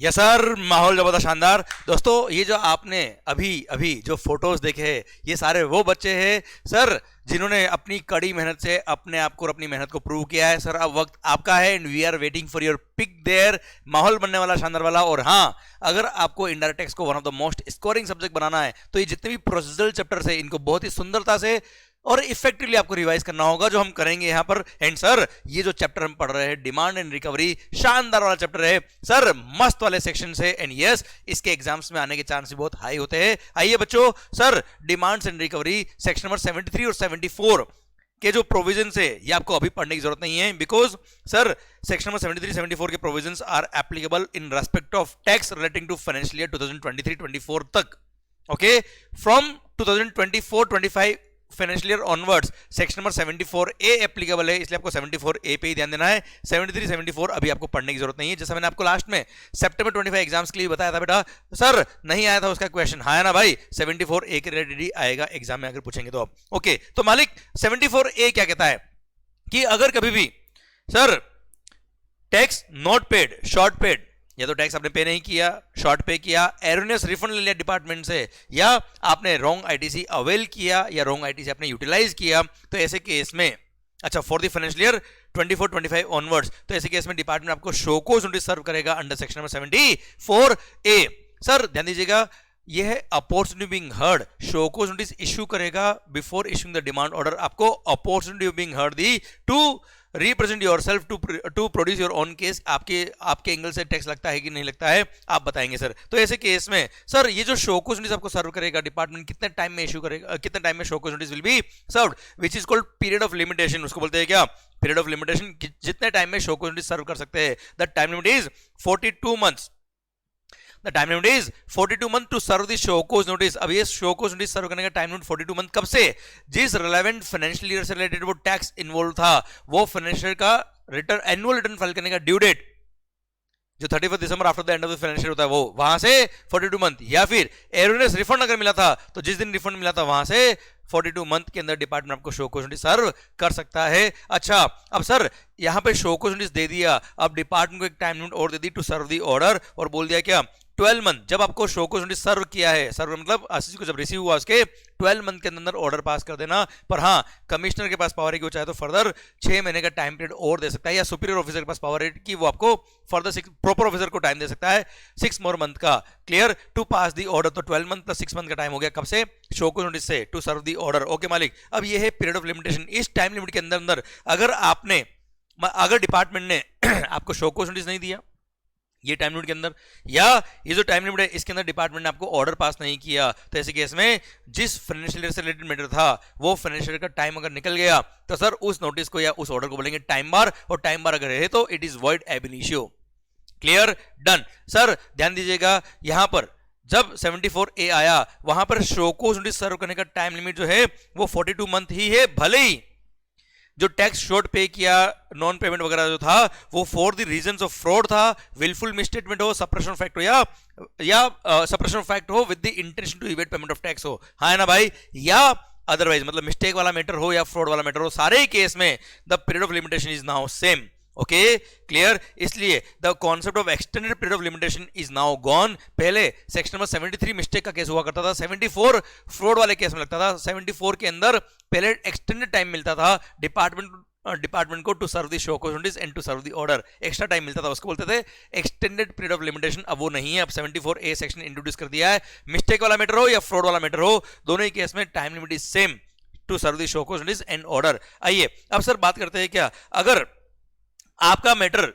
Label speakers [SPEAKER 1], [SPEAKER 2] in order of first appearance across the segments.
[SPEAKER 1] Yes sir, माहौल जबरदस्त शानदार। दोस्तों ये जो आपने अभी अभी जो फोटोज देखे हैं ये सारे वो बच्चे हैं सर जिन्होंने अपनी कड़ी मेहनत से अपने आप को और अपनी मेहनत को प्रूव किया है। सर अब वक्त आपका है and we are waiting for your pick there. माहौल बनने वाला शानदार वाला। और हाँ, अगर आपको इनडायरेक्ट टैक्स को one of the most scoring subject बनाना है तो ये जितने भी प्रोसीजरल चैप्टर्स है इनको बहुत ही सुंदरता से और इफेक्टिवली आपको रिवाइज करना होगा, जो हम करेंगे यहां पर। एंड सर ये जो चैप्टर हम पढ़ रहे हैं डिमांड एंड रिकवरी, शानदार वाला चैप्टर है सर, मस्त वाले सेक्शन से। एंड यस, इसके एग्जाम्स में आने के चांस बहुत हाई होते हैं। आइए बच्चों, sir demands and recovery section number 73 और 74 के जो प्रोविजन है ये आपको अभी पढ़ने की जरूरत नहीं है, बिकॉज सर सेक्शन नंबर 73 74 के provisions are applicable in respect of tax relating to financial year 2023-24 तक। Okay, from 2024-25 financial year onwards section number 74A applicable है, इसलिए आपको 74A पे ही ध्यान देना है। 73 74 अभी आपको पढ़ने की जरूरत नहीं है। जैसा मैंने आपको लास्ट में सितंबर 25 एग्जाम्स के लिए बताया था बेटा, सर नहीं आया था उसका क्वेश्चन, हाँ ना भाई, 74A के रिलेटेड ही आएगा एग्जाम में अगर पूछेंगे तो। ओके, तो मालिक 74A क्या कहता है कि अगर कभी भी sir tax not paid, short paid, या तो टैक्स आपने पे नहीं किया, शॉर्ट पे किया, एरोनियस रिफंड ले लिया डिपार्टमेंट से, या आपने रॉन्ग आईटीसी अवेल किया या रॉन्ग आईटीसी आपने यूटिलाइज किया, तो ऐसे केस में अच्छा for the financial year 24-25 onwards, तो ऐसे केस में डिपार्टमेंट आपको शो कॉज नोटिस सर्व करेगा under section number 74A। Sir ध्यान दीजिएगा, यह है opportunity being heard, show cause notice issue करेगा before issuing the demand order. आपको अपॉर्चुनिटी बीइंग हर्ड दी to represent yourself to produce your own case. आपके angle से टैक्स लगता है कि नहीं लगता है आप बताएंगे सर। तो ऐसे केस में सर ये जो शो कॉज नोटिस आपको सर्व करेगा डिपार्टमेंट, कितने टाइम में इशू करेगा, कितने टाइम में show cause notice will be served, which is called period of limitation. उसको बोलते हैं क्या, पीरियड ऑफ लिमिटेशन। जितने टाइम में शो कॉज नोटिस सर्व कर सकते हैं, the time limit is 42 months. The time limit is 42 month to serve the show cause notice। अब ये show cause notice सर्व करने का टाइम लिमिट 42 मंथ कब से, जिस रिलेवेंट फाइनेंशियल ईयर से रिलेटेड वो टैक्स इन्वॉल्व था, वो फाइनेंशियल का रिटर्न, एनुअल रिटर्न फाइल करने का ड्यू डेट जो 31 दिसंबर after the end of the financial होता है, वो वहां से 42 मंथ, या फिर एरोनियस रिफंड अगर मिला था तो जिस दिन रिफंड मिला था वहां से 42 मंथ के अंदर डिपार्टमेंट आपको शो कॉज नोटिस सर्व कर सकता है। अच्छा, अब सर यहां पे शो कॉज नोटिस दे दिया, अब डिपार्टमेंट को एक टाइम लिमिट और दे दी टू सर्व द ऑर्डर, और बोल दिया क्या 12 मंथ। जब आपको शो कॉज नोटिस सर्व किया है, सर्व मतलब आशीष को जब रिसीव हुआ उसके 12 मंथ के अंदर ऑर्डर पास कर देना। पर हाँ, कमिश्नर के पास पावर है कि वो चाहे तो फर्दर 6 महीने का टाइम पीरियड और दे सकता है, या सुपीरियर ऑफिसर के पास पावर है कि वो आपको फर्दर प्रॉपर ऑफिसर को टाइम दे सकता है 6 मोर मंथ का। Clear, to pass the order. तो 12 मंथ प्लस 6 मंथ का टाइम हो गया कब से, शो कॉज नोटिस से, to serve the order. Okay मालिक, अब ये है पीरियड ऑफ लिमिटेशन। इस टाइम लिमिट के अंदर अगर डिपार्टमेंट ने आपको शो कॉज नोटिस नहीं दिया ये टाइम लिमिट के अंदर, या ये जो टाइम लिमिट है इसके अंदर डिपार्टमेंट ने आपको ऑर्डर पास नहीं किया, तो ऐसे केस में जिस फाइनेंशियल ईयर से रिलेटेड मैटर था वो फाइनेंशियल ईयर का टाइम अगर निकल गया तो सर उस नोटिस को या उस ऑर्डर को बोलेंगे टाइम बार, और टाइम बार अगर है तो it is void ab initio. Clear, done. Sir ध्यान दीजिएगा, यहां पर जब 74A आया वहां पर शो कॉज नोटिस सर्व करने का टाइम लिमिट जो है वो 42 मंथ ही है, भले ही जो टैक्स शॉर्ट पे किया, नॉन पेमेंट वगैरह जो था वो for the reasons of fraud था, विलफुल मिसस्टेटमेंट हो, सप्रेशन फैक्ट हो, या सप्रेशन फैक्ट हो with the intention to evade payment of tax हो, हाँ है ना भाई, या अदरवाइज मतलब मिस्टेक वाला मैटर हो या फ्रॉड वाला मैटर हो, सारे ही केस में the period of limitation is now same. Okay, clear. इसलिए the concept of extended period of limitation is now gone. पहले सेक्शन नंबर 73 मिस्टेक का केस हुआ करता था, 74 फ्रॉड वाले केस में लगता था। 74 के अंदर पहले एक्सटेंडेड टाइम मिलता था डिपार्टमेंट को to serve the show cause notice and to serve the order, extra time मिलता था, उसको बोलते थे एक्सटेंडेड पीरियड ऑफ लिमिटेशन। अब वो नहीं है, अब 74A सेक्शन इंट्रोड्यूस कर दिया है। मिस्टेक वाला मैटर हो या फ्रॉड वाला मैटर हो, दोनों ही केस में time limit is same to serve the show cause notice and order. आइए अब सर बात करते हैं, क्या अगर आपका matter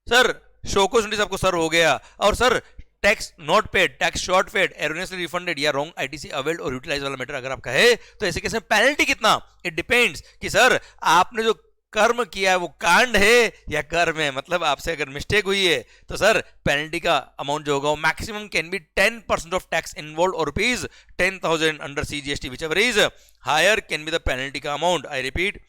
[SPEAKER 1] sir show cause notice आपको सर्व हो गया और sir tax not paid, tax short paid, erroneously refunded या रॉन्ग आईटीसी अवेल्ड और यूटिलाइज वाला मैटर अगर आपका है, तो ऐसे केस में पेनल्टी कितना, इट डिपेंड्स कि सर आपने जो कर्म किया है वो कांड है या कर्म है। मतलब आपसे अगर मिस्टेक हुई है तो सर पेनल्टी का अमाउंट जो होगा maximum can be 10% of tax involve और ₹10,000 under CGST, whichever is higher can be the penalty का amount. I repeat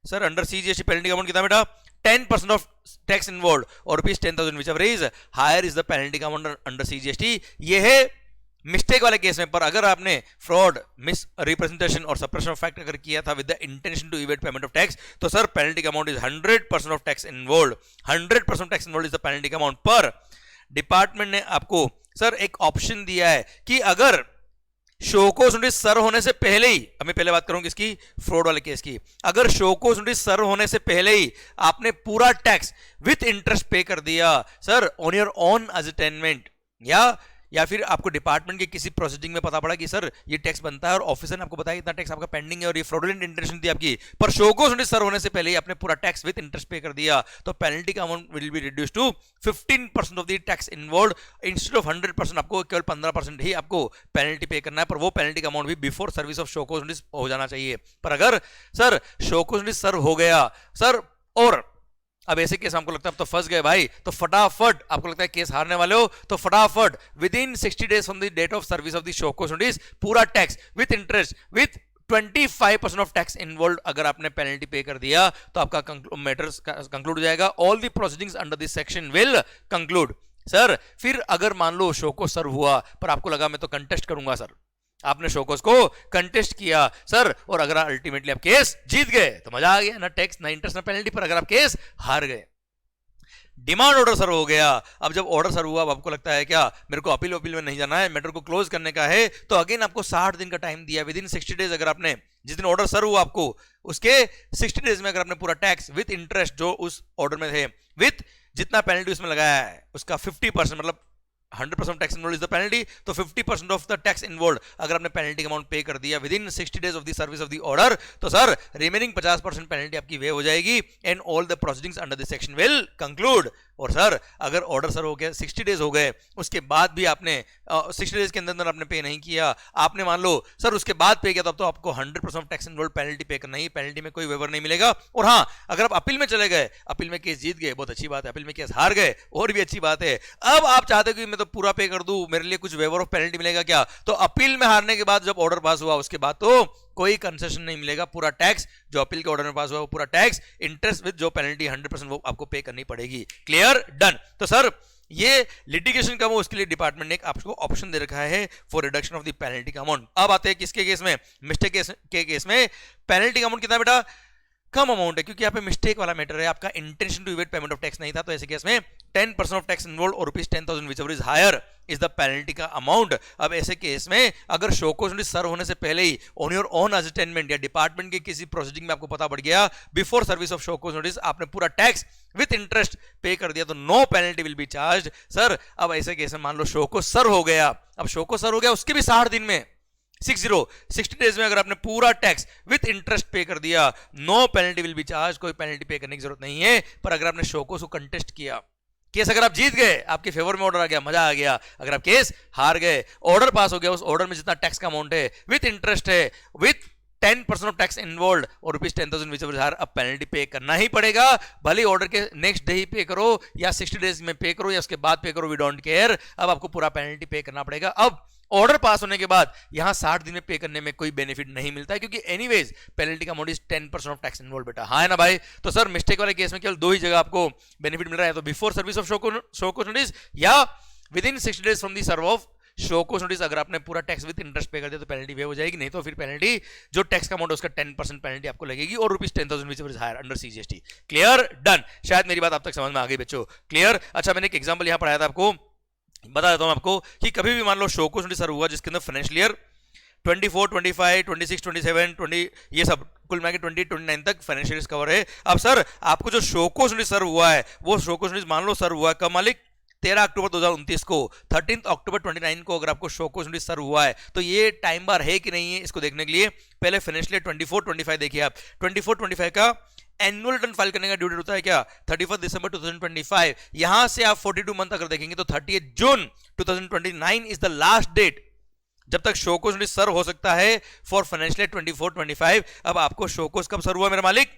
[SPEAKER 1] sir, under CGST penalty का अमाउंट कितना बेटा, 10% of tax involved or ₹10,000 whichever is higher is the penalty amount under CGST। ये है mistake वाले case में। पर अगर आपने फ्रॉड, मिस रिप्रेजेंटेशन और सप्रेशन ऑफ फैक्ट अगर किया था with the intention to evade payment of tax, तो सर पेनल्टी का amount is 100% of tax involve. 100% tax involve is the penalty का अमाउंट। पर डिपार्टमेंट ने आपको सर एक ऑप्शन दिया है कि अगर शोकोस नोटिस सर्व होने से पहले ही, अब मैं पहले बात करूं किसकी, फ्रॉड वाले केस की, अगर शोकोस नोटिस सर्व होने से पहले ही आपने पूरा टैक्स विथ इंटरेस्ट पे कर दिया सर ऑन योर ओन असेटेनमेंट, या फिर आपको डिपार्टमेंट के किसी प्रोसीडिंग में पता पड़ा कि सर ये टैक्स बनता है और ऑफिसर ने आपको बताया इतना टैक्स आपका पेंडिंग है और ये फ्रॉडुलेंट इंटेंशन थी आपकी, पर शोकोस नोटिस सर्व होने से पहले ही आपने पूरा टैक्स विद इंटरेस्ट पे कर दिया, तो पेनल्टी का amount will be reduce to 15% of the tax involve, instead of 100% आपको केवल 15% ही आपको पेनल्टी पे करना है, पर वो पेनल्टी का अमाउंट भी before service of show cause notice हो जाना चाहिए। पर अगर सर शोकोस नोटिस सर्व हो गया सर, और अब ऐसे केस हमको लगता है अब तो फंस गए भाई, तो फटाफट आपको लगता है केस हारने वाले हो, तो फटाफट within 60 days from the date of service of the show cause notice पूरा tax with interest with 25% of tax involve अगर आपने पेनल्टी पे कर दिया तो आपका मैटर्स कंक्लूड हो जाएगा, all the proceedings under this section will conclude. Sir फिर अगर मान लो शोकोस सर्व हुआ पर आपको लगा मैं तो कंटेस्ट करूंगा सर, आपने शोकोस को कंटेस्ट किया सर, और अगर अल्टीमेटली आप केस जीत गए तो मजा आ गया, ना टैक्स ना इंटरेस्ट ना पेनल्टी, पर अगर आप केस हार गए, डिमांड ऑर्डर सर्व हो गया, अब जब ऑर्डर सर्व हुआ अब आपको लगता है क्या मेरे को अपील में नहीं जाना है, मैटर को क्लोज करने का है, तो अगेन आपको 60 दिन का टाइम दिया, विद इन 60 days अगर आपने जिस दिन ऑर्डर सर्व हुआ आपको उसके 60 days में अगर आपने पूरा टैक्स विथ इंटरेस्ट जो उस ऑर्डर में थे विथ जितना पेनल्टी उसमें लगाया है उसका 50% मतलब 100% tax involve is the penalty, तो 50% ऑफ द टैक्स इन्वॉल्व अगर आपने पेनल्टी अमाउंट पे कर दिया with in 60 days of the service of the order, तो सर रिमेनिंग 50% पेनल्टी आपकी वे हो जाएगी and all the proceedings under this section will conclude. और सर अगर ऑर्डर सर हो गया 60 days हो गए उसके बाद भी आपने 60 days के अंदर आपने पे नहीं किया, आपने मान लो सर उसके बाद पे किया, तब तो आपको 100% ऑफ टैक्स इन्वॉल्व पेनल्टी पे करना ही, पेनल्टी में कोई वेवर नहीं मिलेगा। और हाँ अगर आप अपील में चले गए, अपील में केस जीत गए बहुत अच्छी बात है, अपील में केस हार गए और भी अच्छी बात है, अब आप चाहते हो कि मैं तो पूरा पे कर दूं मेरे लिए कुछ वेवर ऑफ पेनल्टी मिलेगा क्या, तो अपील में हारने के बाद जब ऑर्डर पास हुआ उसके बाद तो कोई कंसेशन नहीं मिलेगा, पूरा टैक्स जो अपील के ऑर्डर में पास हुआ वो पूरा टैक्स इंटरेस्ट विद जो पेनल्टी 100% वो आपको पे करनी पड़ेगी। Clear, done. तो सर ये लिटिगेशन का वो उसके लिए डिपार्टमेंट ने एक आपको ऑप्शन दे रखा है for reduction of the penalty का अमाउंट। अब आते हैं किसके केस में, मिस्टेक के केस में पेनल्टी का अमाउंट कितना बेटा, कम अमाउंट है, क्योंकि यहाँ पे मिस्टेक वाला मैटर है, आपका intention to evade payment of tax नहीं था, तो ऐसे केस में 10% ऑफ टैक्स इन्वॉल्व और ₹10,000 whichever is higher is the penalty का अमाउंट। अब ऐसे केस में अगर शोकोस नोटिस सर्व होने से पहले ही ऑन योर ओन असेटेनमेंट या डिपार्टमेंट के किसी प्रोसीडिंग में आपको पता पड़ गया before service of show cause notice आपने पूरा टैक्स विथ इंटरेस्ट पे कर दिया, तो no penalty will be charge. Sir अब ऐसे केस में मान लो शोकोस सर्व हो गया, अब शोकोस सर्व हो गया उसके भी 60 दिन में 60 days में अगर आपने पूरा टैक्स विथ इंटरेस्ट पे कर दिया, no penalty will be charge, कोई पेनल्टी पे करने की जरूरत नहीं है। पर अगर आपने शोकोस को कंटेस्ट किया, केस अगर आप जीत गए, आपके फेवर में ऑर्डर आ गया, मजा आ गया, अगर आप केस हार गए, ऑर्डर पास हो गया, उस ऑर्डर में जितना टैक्स का अमाउंट है विथ इंटरेस्ट है विथ 10% ऑफ टैक्स इन्वॉल्व और ₹10,000 व्हिचएवर इज हायर, अब पेनल्टी पे करना ही पड़ेगा, भले ऑर्डर के नेक्स्ट डे ही पे करो या 60 days में पे करो या उसके बाद पे करो, वी डोंट केयर, अब आपको पूरा पेनल्टी पे करना पड़ेगा। अब ऑर्डर पास होने के बाद यहां 60 दिन में पे करने में कोई बेनिफिट नहीं मिलता है, क्योंकि एनीवेज पेनल्टी का amount is 10% of tax involve बेटा, हाँ है ना भाई। तो सर मिस्टेक वाले केस में केवल दो ही जगह आपको बेनिफिट मिल रहा है, तो before service of show cause notice या within 60 days from the serve of show cause notice. अगर आपने पूरा टैक्स विद इंटरेस्ट पे कर दिया तो पेनल्टी वे हो जाएगी, नहीं तो फिर पेनल्टी जो टैक्स का अमाउंट है उसका 10% पेनल्टी आपको लगेगी और ₹10,000 whichever is higher under CGST. Clear, done. शायद मेरी बात आप तक समझ में आ गई बच्चों, क्लियर। अच्छा मैंने एक एग्जांपल यहां पढ़ाया था आपको, बता देता हूं आपको कि कभी भी मान लो शोकोस नोटिस सर्व हुआ जिसके अंदर फाइनेंशियल ईयर 24, 25, 26, 27, 20 ये सब कुल मिला के 2029 तक फाइनेंशियल ईयर कवर है। अब सर आपको जो शोकोस नोटिस सर्व हुआ है वो शोकोस नोटिस मान लो सर्व हुआ है कब मालिक, 13 अक्टूबर 2029 को, 13 अक्टूबर 29 को अगर आपको शोकोस नोटिस सर्व हुआ है तो ये टाइम बार है कि नहीं है, इसको देखने के लिए पहले फाइनेंशियल ईयर 24-25 देखिए आप, 24-25 का एनुअल रिटर्न फाइल करने का ड्यू डेट होता है क्या 31 दिसंबर 2025, यहां से आप 42 मंथ अगर देखेंगे तो 30 जून 2029 इज द लास्ट डेट जब तक शोकोस नोटिस सर्व हो सकता है फॉर फाइनेंशियल ईयर 24-25। अब आपको शोकोस कब सर्व हुआ मेरा मालिक,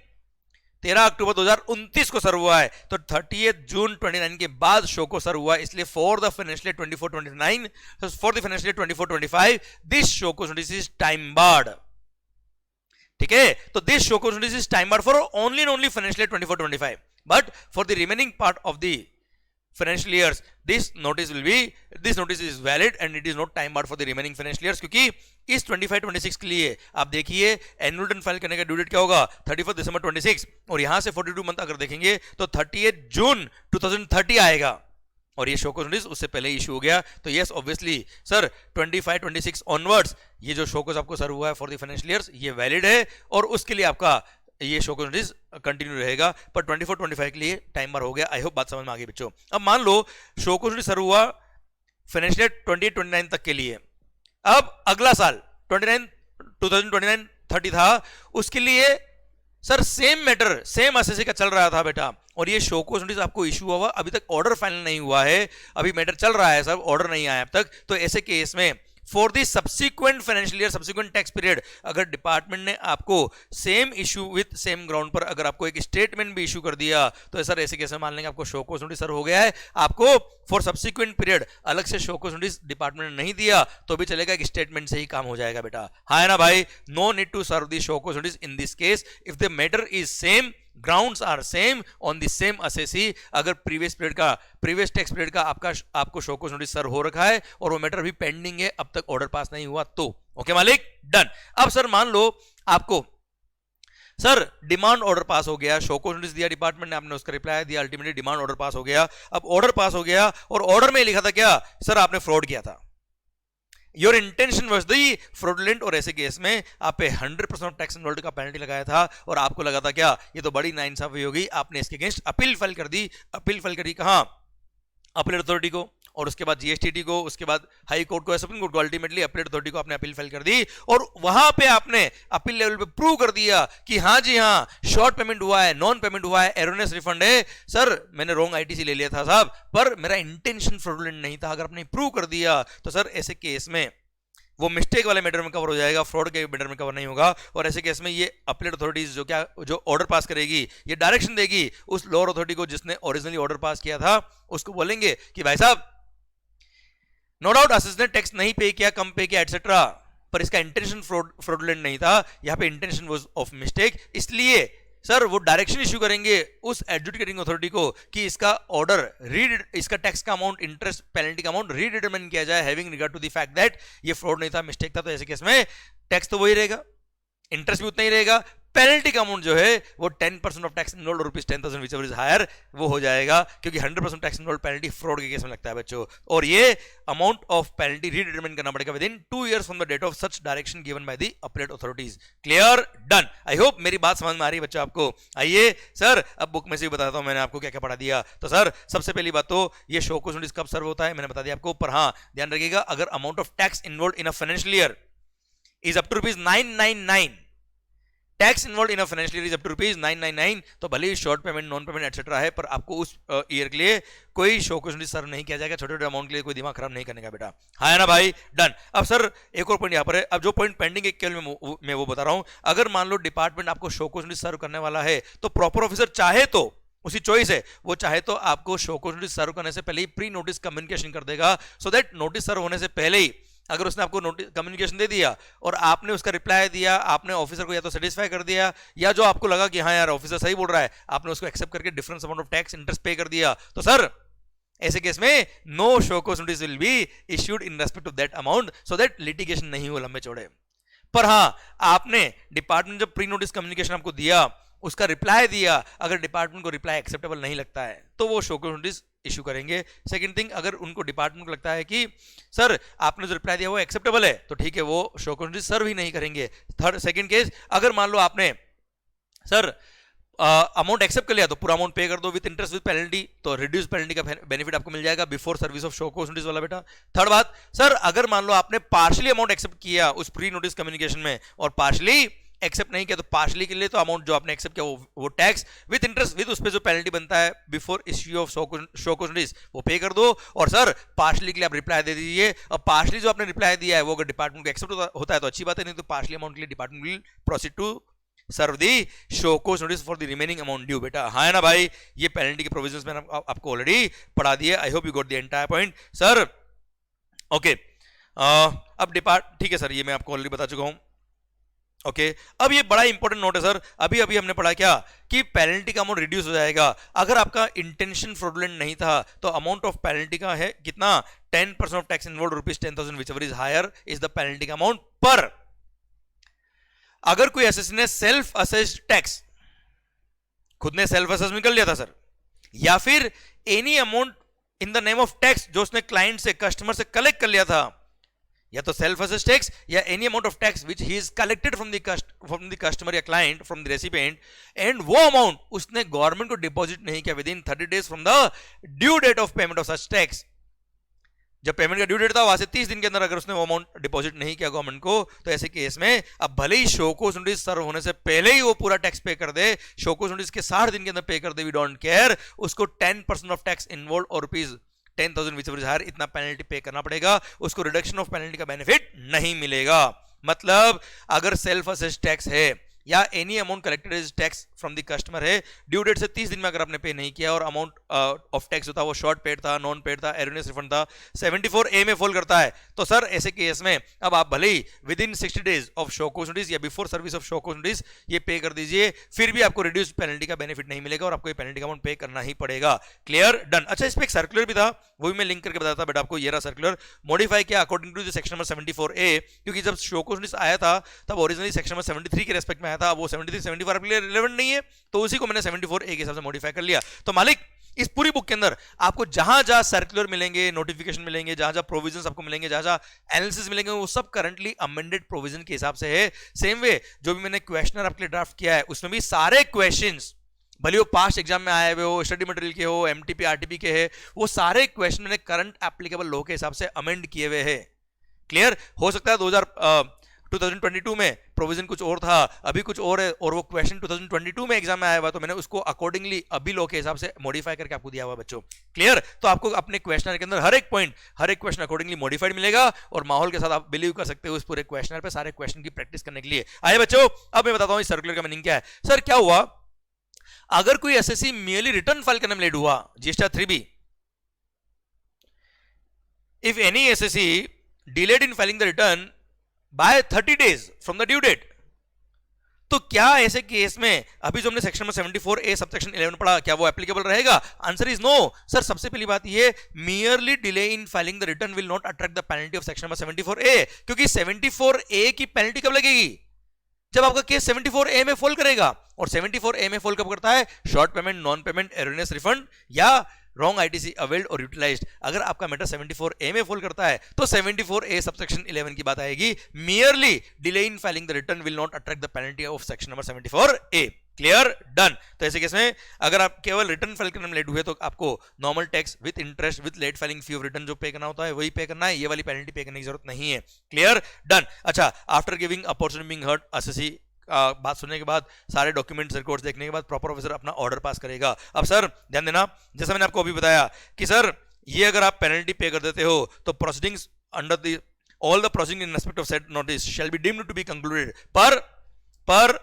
[SPEAKER 1] 13 अक्टूबर 2029 को सर्व हुआ है, तो 30 जून 29 के बाद शोकोस सर्व हुआ है, इसलिए for the financial year 24-29 for the financial year 24-25 this show cause notice is time barred. ठीक है, तो this show cause notice is time barred for only and only financial year 24-25, but for the remaining part of the financial years this notice is valid and it is not time barred for the remaining financial years, क्योंकि इस 25-26 के लिए आप देखिए annual return file करने का due date क्या होगा 31 दिसंबर 26 और यहां से 42 मंथ अगर देखेंगे तो 30 जून 2030 आएगा। और ये शो कॉज नोटिस उससे पहले इशू हो गया, तो यस ऑब्वियसली सर 25 26 ऑनवर्ड्स ये जो शो कॉज आपको सर्व हुआ है फॉर द फाइनेंशियल ईयर्स ये वैलिड है, और उसके लिए आपका ये शो कॉज नोटिस कंटिन्यू रहेगा, पर 24 25 के लिए टाइम बार हो गया। आई होप बात समझ में आ गई बच्चों। अब मान लो शो कॉज नोटिस सर्व हुआ फाइनेंशियल ईयर 28 29 तक के लिए, अब अगला साल 2029 30 था, उसके लिए sir same matter same SSC का चल रहा था बेटा, और ये शो कॉज नोटिस आपको इशू हुआ, अभी तक ऑर्डर फाइनल नहीं हुआ है, अभी मैटर चल रहा है, सब ऑर्डर नहीं आया अब तक, तो ऐसे केस में for the subsequent financial year subsequent tax period अगर डिपार्टमेंट ने आपको same issue with same ground पर अगर आपको एक स्टेटमेंट भी इशू कर दिया, तो सर ऐसे केस में मान लेंगे आपको शो कॉज नोटिस सर हो गया है, आपको फॉर सब्सिक्वेंट पीरियड अलग से शो कॉज नोटिस डिपार्टमेंट ने नहीं दिया तो भी चलेगा, एक स्टेटमेंट से ही काम हो जाएगा बेटा। हाँ है ना भाई, no need to serve the show cause notice in this case if the matter is same, grounds are same on the same SSC. अगर प्रीवियस टैक्स पीरियड का आपको शो कॉज नोटिस सर हो रखा है और वो मैटर अभी pending है, अब तक ऑर्डर पास नहीं हुआ, तो ओके मालिक डन। अब सर मान लो आपको सर डिमांड ऑर्डर पास हो गया, शो कॉज नोटिस दिया डिपार्टमेंट ने, आपने उसका रिप्लाई दिया, अल्टीमेटली डिमांड ऑर्डर पास हो गया। अब ऑर्डर पास हो गया और ऑर्डर में लिखा था क्या, सर आपने फ्रॉड किया था, your intention was the fraudulent, और ऐसे केस में आप पे 100% ऑफ टैक्स इन्वॉल्व का पेनल्टी लगाया था, और आपको लगा था क्या ये तो बड़ी नाइंसाफी होगी, आपने इसके अगेंस्ट अपील फाइल कर दी। अपील फाइल करी कहां, अपील अथॉरिटी को, और उसके बाद जीएसटीटी को, उसके बाद हाई कोर्ट को, सुप्रीम कोर्ट को, अल्टीमेटली अपील अथॉरिटी को आपने अपील फाइल कर दी, और वहां पे आपने अपील लेवल पे प्रूव कर दिया कि हाँ जी हाँ शॉर्ट पेमेंट हुआ है, नॉन पेमेंट हुआ है, एरोनियस रिफंड है, सर मैंने रॉन्ग आईटीसी ले लिया था साहब, पर मेरा इंटेंशन फ्रॉडुलेंट नहीं था। अगर आपने प्रूव कर दिया तो सर ऐसे केस में वो मिस्टेक वाले मैटर में कवर हो जाएगा, फ्रॉड के मैटर में कवर नहीं होगा, और ऐसे केस में ये अपील अथॉरिटीज जो ऑर्डर पास करेगी, ये डायरेक्शन देगी उस लोअर अथॉरिटी को जिसने ओरिजिनली ऑर्डर पास किया था, उसको बोलेंगे कि भाई साहब नो डाउट असेस ने टैक्स नहीं पे किया, कम पे किया एटसेट्रा, पर इसका इंटेंशन फ्रॉडुलेंट नहीं था, यहाँ पे इंटेंशन वाज ऑफ मिस्टेक, इसलिए सर वो डायरेक्शन इश्यू करेंगे उस एडजुडिकेटिंग अथॉरिटी को कि इसका ऑर्डर इसका टैक्स का अमाउंट, इंटरेस्ट पेनल्टी का अमाउंट रीडिटरमाइन किया जाए, having regard to the fact that ये फ्रॉड नहीं था, मिस्टेक था, तो ऐसे केस में टैक्स तो वही रहेगा, इंटरेस्ट भी उतना ही रहेगा, पेनल्टी का अमाउंट जो है वो 10% of tax involve rupees 10,000 whichever is higher वो हो जाएगा, क्योंकि 100% टैक्स इन्वॉल्व पेनल्टी फ्रॉड के केस में लगता है बच्चों, और ये अमाउंट ऑफ पेनल्टी रीडिटरमाइन करना पड़ेगा within 2 years from the date of such direction given by the appellate authorities. Clear done. I hope मेरी बात समझ में आ रही है बच्चों आपको। आइए सर अब बुक में से भी बताता हूं मैंने आपको क्या क्या पढ़ा दिया। तो सर सबसे पहली बात तो ये शो कॉज नोटिस कब सर्व होता है मैंने बता दिया आपको, पर हाँ ध्यान रखिएगा अगर amount of tax involve in a financial year is up to ₹999, tax involve in a financial year is up to ₹999, तो भले ही short payment, non payment etcetera है, पर आपको उस ईयर के लिए कोई शो कॉज नोटिस सर्व नहीं किया जाएगा, छोटे छोटे अमाउंट के लिए कोई दिमाग खराब नहीं करने का बेटा। हाँ है ना भाई, डन। अब सर एक और पॉइंट यहाँ पर है, अब जो पॉइंट पेंडिंग है केवल मैं वो बता रहा हूं, अगर मान लो डिपार्टमेंट आपको शो कॉज नोटिस सर्व करने वाला है, तो प्रॉपर ऑफिसर चाहे तो उसकी चॉइस है, वो चाहे तो आपको शो कॉज नोटिस सर्व करने से पहले ही प्री नोटिस कम्युनिकेशन कर देगा, सो दैट नोटिस सर्व होने से पहले ही अगर उसने आपको नोटिस कम्युनिकेशन दे दिया और आपने उसका रिप्लाई दिया, आपने ऑफिसर को या तो सेटिस्फाई कर दिया, या जो आपको लगा कि हाँ यार ऑफिसर सही बोल रहा है, आपने उसको एक्सेप्ट करके difference amount of tax interest pay कर दिया, तो सर ऐसे केस में no show cause notice will be issued in respect of that amount, so that litigation नहीं हो लंबे चौड़े। पर हाँ आपने डिपार्टमेंट जब प्री नोटिस कम्युनिकेशन आपको दिया, उसका रिप्लाई दिया, अगर डिपार्टमेंट को रिप्लाई एक्सेप्टेबल नहीं लगता है तो वो शो कॉज नोटिस इशू करेंगे। सेकंड थिंग, अगर उनको डिपार्टमेंट को लगता है कि सर आपने जो रिप्लाई दिया वो एक्सेप्टेबल है, तो ठीक है वो शो कॉज नोटिस सर्व ही नहीं करेंगे। सेकंड केस, अगर मान लो आपने सर अमाउंट एक्सेप्ट कर लिया तो पूरा अमाउंट पे कर दो विद इंटरेस्ट विद पेनल्टी, तो रिड्यूस पेनल्टी का बेनिफिट आपको मिल जाएगा before service of show cause notice वाला बेटा। थर्ड बात, सर अगर मान लो आपने पार्शली अमाउंट एक्सेप्ट किया उस प्री नोटिस कम्युनिकेशन में और पार्शली एक्सेप्ट नहीं किया, तो पार्शली के लिए तो अमाउंट जो आपने एक्सेप्ट किया वो टैक्स विद इंटरेस्ट विद उस पे जो पेनल्टी बनता है before issue of show cause notice वो पे कर दो, और सर पार्शली के लिए आप रिप्लाई दे दीजिए, और पार्शली जो आपने रिप्लाई दिया है वो अगर डिपार्टमेंट को एक्सेप्ट होता है तो अच्छी बात है, नहीं तो पार्शली अमाउंट के लिए department will proceed to serve the show cause notice for the remaining amount due बेटा। हाँ है ना भाई, ये पेनल्टी के प्रोविजंस मैंने आपको ऑलरेडी पढ़ा दिए। I hope you got the entire point sir. Okay अब ठीक है सर, ये मैं आपको ऑलरेडी बता चुका हूं। ओके अब ये बड़ा इंपॉर्टेंट नोट है सर, अभी अभी हमने पढ़ा क्या कि पेनल्टी का अमाउंट रिड्यूस हो जाएगा अगर आपका इंटेंशन फ्रॉडुलेंट नहीं था, तो अमाउंट ऑफ पेनल्टी का है कितना, 10% of tax involve ₹10,000 whichever is higher is the penalty का अमाउंट। पर अगर कोई एसएससी ने सेल्फ असेस्ड टैक्स खुद ने सेल्फ असेसमेंट कर लिया था सर, या फिर any amount in the name of tax जो उसने क्लाइंट से, कस्टमर से कलेक्ट कर लिया था, या तो सेल्फ असेस्ड टैक्स या any amount of tax which he is collected from the customer या client from the recipient, and वो अमाउंट उसने गवर्नमेंट को डिपॉजिट नहीं किया within 30 days from the due date of payment of such tax. जब payment का due date था वहां से 30 दिन के अंदर अगर उसने वो अमाउंट डिपॉजिट नहीं किया गवर्नमेंट को, तो ऐसे केस में अब भले ही शोकोस नोटिस सर्व होने से पहले ही वो पूरा टैक्स पे कर दे, शोकोस नोटिस के 60 दिन के अंदर पे कर दे, वी डोंट केयर, उसको 10% ऑफ टैक्स इन्वॉल्व और ₹10,000 विच इज हायर इतना पेनल्टी पे करना पड़ेगा, उसको रिडक्शन ऑफ पेनल्टी का बेनिफिट नहीं मिलेगा। मतलब अगर सेल्फ असेस्ड टैक्स है या any amount collected is tax from the customer है, ड्यू डेट से 30 दिन में अगर आपने पे नहीं किया और अमाउंट ऑफ टैक्स होता वो शॉर्ट पेड था, नॉन पेड था, एरोनियस रिफंड था, 74A में फॉल करता है, तो सर ऐसे केस में अब आप भले ही within 60 days of show cause notice या before service of show cause notice ये पे कर दीजिए, फिर भी आपको रिड्यूस पेनल्टी का बेनिफिट नहीं मिलेगा और आपको ये पेनल्टी का अमाउंट पे करना ही पड़ेगा। Clear, done. अच्छा, इस पे एक सर्कुलर भी था, वो भी मैं लिंक करके बताया था, बट आपको ये रहा सर्कुलर, मॉडिफाई किया according to section number 74A, क्योंकि जब शोकोस नोटिस आया था तब ओरिजिनली सेक्शन नंबर 73 के रेस्पेक्ट में आया था, वो 73 74 आपके लिए रिलेवेंट नहीं है, तो उसी को मैंने 74A के हिसाब से मॉडिफाई कर लिया। तो मालिक इस पूरी बुक के अंदर आपको जहां जहां सर्कुलर मिलेंगे, नोटिफिकेशन मिलेंगे, जहां जहां प्रोविजंस आपको मिलेंगे, जहां जहां एनालिसिस मिलेंगे, वो सब करंटली अमेंडेड प्रोविजन के हिसाब से है। सेम वे जो भी मैंने क्वेश्चनर आपके लिए ड्राफ्ट किया है उसमें भी सारे क्वेश्चंस, भले वो पास्ट एग्जाम में आए हुए हो, स्टडी मटेरियल के हो, एमटीपी आरटीपी के है, वो सारे क्वेश्चन मैंने करंट एप्लीकेबल लॉ के हिसाब से अमेंड किए हुए हैं। क्लियर, हो सकता है 2022 में प्रोविजन कुछ और था, अभी कुछ और है, और वो क्वेश्चन 2022 में एग्जाम में आया हुआ, तो मैंने उसको अकॉर्डिंगली अभी लॉ के हिसाब से मॉडिफाई करके आपको दिया हुआ बच्चों। क्लियर, तो आपको अपने क्वेश्चनर के अंदर हर एक पॉइंट, हर एक क्वेश्चन अकॉर्डिंगली मॉडिफाइड मिलेगा, और माहौल के साथ आप बिलीव कर सकते हो उस पूरे क्वेश्चनर पे सारे क्वेश्चन की प्रैक्टिस करने के लिए। आइए बच्चों, अब मैं बताता हूं इस सर्कुलर का मीनिंग क्या है। सर क्या हुआ अगर कोई एसएससी मेयरली रिटर्न फाइल करने में लेट हुआ, GST 3B, if any SSC delayed in filing the return by 30 days from the due date, तो क्या ऐसे केस में अभी जो हमने सेक्शन में 74A सबसेक्शन 11 पढ़ा, क्या वो एप्लीकेबल रहेगा? Answer is no. सर सबसे पहली बात ये, merely delay in filing the return will not attract the penalty of section number 74A, क्योंकि 74A की पेनल्टी कब लगेगी? जब आपका केस 74A में फॉल करेगा, और 74A में फॉल कब करता है? Short payment, non payment, erroneous refund या रॉन्ग आईटीसी अवेल्ड और यूटिलाइज्ड। अगर आपका मैटर 74A में फॉल करता है तो 74A सबसेक्शन 11 की बात आएगी, merely delay in filing the return will not attract the penalty of section number 74A। Clear, done. तो ऐसे केस में अगर आप केवल रिटर्न फाइल करने में लेट हुए तो आपको normal tax with interest with late filing fee of return जो पे करना होता है वही पे करना है, ये वाली पेनल्टी पे करने की जरूरत नहीं है। Clear, done. अच्छा, after giving opportunity being heard, SSC बात सुनने के बाद, सारे डॉक्यूमेंट्स रिकॉर्ड्स देखने के बाद प्रॉपर ऑफिसर अपना ऑर्डर पास करेगा। अब सर ध्यान देना, जैसा मैंने आपको अभी बताया कि सर ये अगर आप पेनल्टी पे कर देते हो तो proceedings under the all the proceeding in respect of said notice shall be deemed to be concluded. पर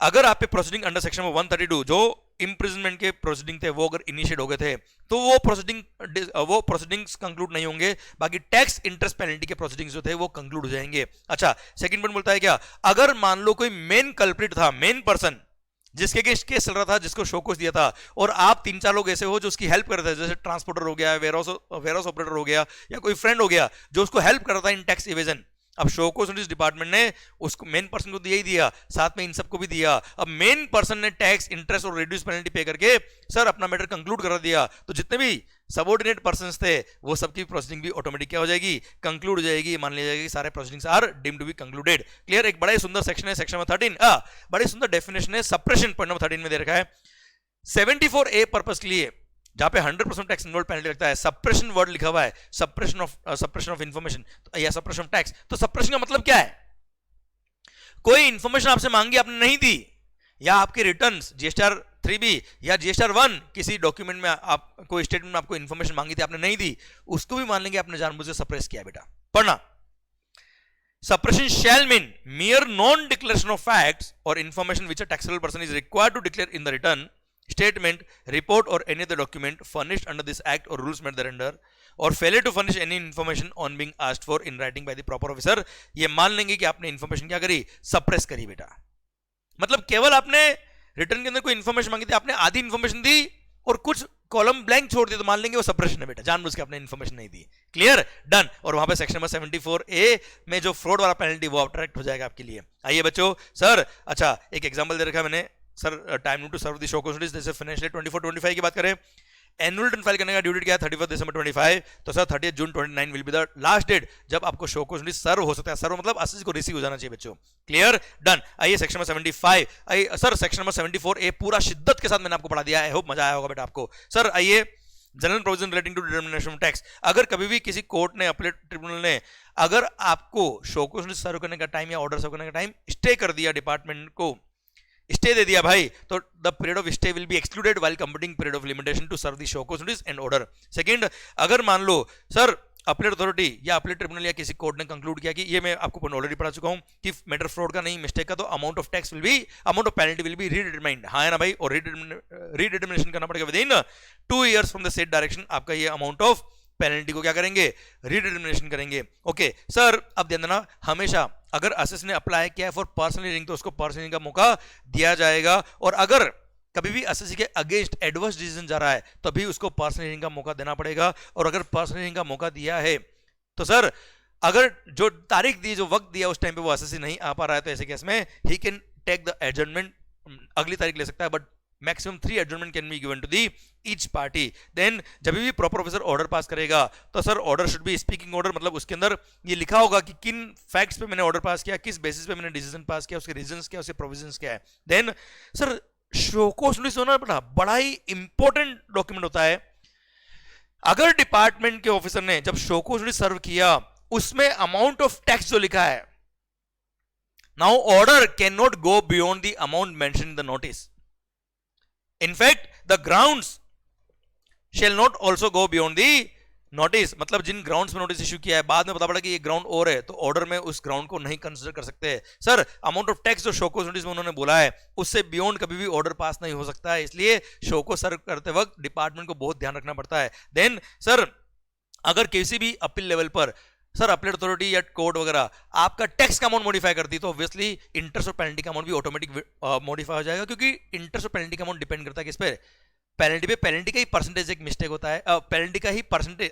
[SPEAKER 1] अगर आप पे प्रोसीडिंग अंडर सेक्शन 132 जो इंप्रिजनमेंट के प्रोसीडिंग थे वो अगर इनिशिएट हो गए थे तो वो प्रोसीडिंग्स कंक्लूड नहीं होंगे, बाकी टैक्स इंटरेस्ट पेनल्टी के प्रोसीडिंग्स जो थे वो कंक्लूड हो जाएंगे। अच्छा, सेकंड पॉइंट बोलता है क्या, अगर मान लो कोई मेन कल्प्रिट था, मेन पर्सन जिसके केस चल रहा था, जिसको शोकोस दिया था, और आप 3-4 लोग ऐसे हो जो उसकी हेल्प कर रहे थे, जैसे ट्रांसपोर्टर हो गया, वेयरहाउस ऑपरेटर हो गया, या कोई फ्रेंड हो गया जो उसको हेल्प कर रहा था इन टैक्स इवेजन। अब शोकोस नोटिस डिपार्टमेंट ने उसको मेन पर्सन को दिया ही दिया, साथ में इन सबको भी दिया। अब मेन पर्सन ने टैक्स, इंटरेस्ट और रिड्यूस पेनल्टी पे करके सर अपना मैटर कंक्लूड करा दिया, तो जितने भी सबऑर्डिनेट पर्संस थे वो सबकी प्रोसीडिंग भी ऑटोमेटिक क्या हो जाएगी? कंक्लूड हो जाएगी। मान लिया जाएगी सारे proceedings are deemed to be concluded. Clear, एक बड़ा ही सुंदर सेक्शन है सेक्शन नंबर 13, बड़ी सुंदर डेफिनेशन है सप्रेशन, पॉइंट नंबर 13 में दे रखा है 74A पर्पस के लिए, जहां पे 100% टैक्स इन्वॉल्व पेनल्टी लगता है। सप्रेशन वर्ड लिखा हुआ है, सप्रेशन ऑफ इंफॉर्मेशन या सप्रेशन ऑफ टैक्स। तो सप्रेशन का मतलब क्या है? कोई इंफॉर्मेशन आपसे मांगी, आपने नहीं दी, या आपके रिटर्न्स जीएसटीआर 3B या जीएसटीआर 1 किसी डॉक्यूमेंट में आप कोई स्टेटमेंट में आपको इंफॉर्मेशन मांगी थी, आपने नहीं दी, उसको भी मान लेंगे आपने जानबूझ से सप्रेस किया। बेटा पढ़ना, suppression shall mean mere non-declaration of facts or information which a taxable person is required to declare in the return statement, report or any other document furnished under this act or rules made thereunder, or failure to furnish any information on being asked for in writing by the proper officer। ये मान लेंगे कि आपने information क्या करी? Suppress करी। बेटा मतलब केवल आपने रिटर्न के अंदर कोई इंफॉर्मेशन मांगी थी, आपने आधी इंफॉर्मेशन दी और कुछ कॉलम ब्लैंक छोड़ दिया, तो मान लेंगे वो सप्रेशन है। बेटा जानबूझ के आपने इंफॉर्मेशन नहीं दी। Clear, done. और वहां पे सेक्शन नंबर 74A में जो फ्रॉड वाला पेनल्टी वो अट्रैक्ट हो जाएगा आपके लिए। आइए बच्चों, सर अच्छा एक एग्जांपल दे रखा है मैंने, sir time to serve the show cause notice, जैसे फाइनेंशियल 24-25 की बात करें, एनुअल रिटर्न फाइल करने का ड्यू डेट क्या है 31 दिसंबर 25, तो सर 30 जून 29 will be the last date जब आपको शो कोज नोटिस सर्व हो सकता है। सर्व मतलब असेसी को रिसीव हो जाना चाहिए बच्चों। Clear, done. आइए सेक्शन नंबर 75, आइए सर सेक्शन नंबर 74 ए पूरा शिद्दत के साथ मैंने आपको पढ़ा दिया है, होप मजा आया होगा बेटा आपको। सर आइए general provision relating to determination of tax. अगर कभी भी किसी कोर्ट ने अपील ट्रिब्यूनल ने अगर आपको शो कोज नोटिस सर्व करने का टाइम या ऑर्डर सर्व करने का टाइम स्टे कर दिया, डिपार्टमेंट को स्टे दे दिया भाई, तो the period of stay will be excluded while computing period of limitation to serve the show cause notice and order. Second, अगर मान लो सर अपीलेट अथॉरिटी या अपीलेट ट्रिब्यूनल या किसी कोर्ट ने कंक्लूड किया कि ये मैं आपको ऑलरेडी पढ़ा चुका हूं कि मैटर फ्रॉड का नहीं मिस्टेक का, तो amount of tax will be, amount of penalty will be redetermined. हाँ है ना भाई, और रीडिटरमिनेशन करना पड़ेगा within 2 years from the set direction. आपका ये अमाउंट ऑफ पेनल्टी को क्या करेंगे, रीडिटरमिनेशन करेंगे। ओके सर, अब ध्यान देना, हमेशा अगर असेस ने अप्लाई किया है फॉर पर्सनल हियरिंग तो उसको पर्सनल हियरिंग का मौका दिया जाएगा, और अगर कभी भी असेसी के अगेंस्ट एडवर्स डिसीजन जा रहा है तभी उसको पर्सनल हियरिंग का मौका देना पड़ेगा। और अगर पर्सनल हियरिंग का मौका दिया है तो सर अगर जो तारीख दी, जो वक्त दिया, उस टाइम पे वो असेसी नहीं आ पा रहा है, तो ऐसे केस में he can take the adjournment, अगली तारीख ले सकता है, but maximum 3 adjournment can be given to the each party. Then जब भी प्रॉपर ऑफिसर ऑर्डर पास करेगा तो sir order should be speaking order, मतलब उसके अंदर ये लिखा होगा कि किन फैक्ट्स पे मैंने ऑर्डर पास किया, किस बेसिस पे मैंने डिसीजन पास किया, उसके रीजंस क्या, उसके प्रोविजंस क्या है। Then sir show cause notice होना बड़ा ही इंपॉर्टेंट डॉक्यूमेंट होता है। अगर डिपार्टमेंट के ऑफिसर ने जब शो कोज नोटिस सर्व किया उसमें अमाउंट ऑफ टैक्स जो लिखा है, now order can not go beyond the amount mention in the notice. In fact, the grounds shall not also go beyond the notice। मतलब जिन grounds में notice issue किया है, बाद में पता पड़ा कि ये ग्राउंड और है, तो ऑर्डर में उस ग्राउंड को नहीं कंसीडर कर सकते। सर अमाउंट ऑफ टैक्स जो शो कोज नोटिस में उन्होंने बोला है उससे बियॉन्ड कभी भी ऑर्डर पास नहीं हो सकता है, इसलिए शो को सर्व करते वक्त डिपार्टमेंट को बहुत ध्यान रखना पड़ता है। देन सर अगर किसी भी अपील लेवल पर सर अपील अथॉरिटी या कोर्ट वगैरह आपका टैक्स का अमाउंट मॉडिफाई करती है, तो ऑब्वियसली इंटरेस्ट और पेनल्टी का अमाउंट भी ऑटोमेटिक मॉडिफाई हो जाएगा, क्योंकि इंटरेस्ट और पेनल्टी का अमाउंट डिपेंड करता है किस पे, पेनल्टी पे। पेनल्टी का ही परसेंटेज एक मिस्टेक होता है, पेनल्टी का ही परसेंटेज,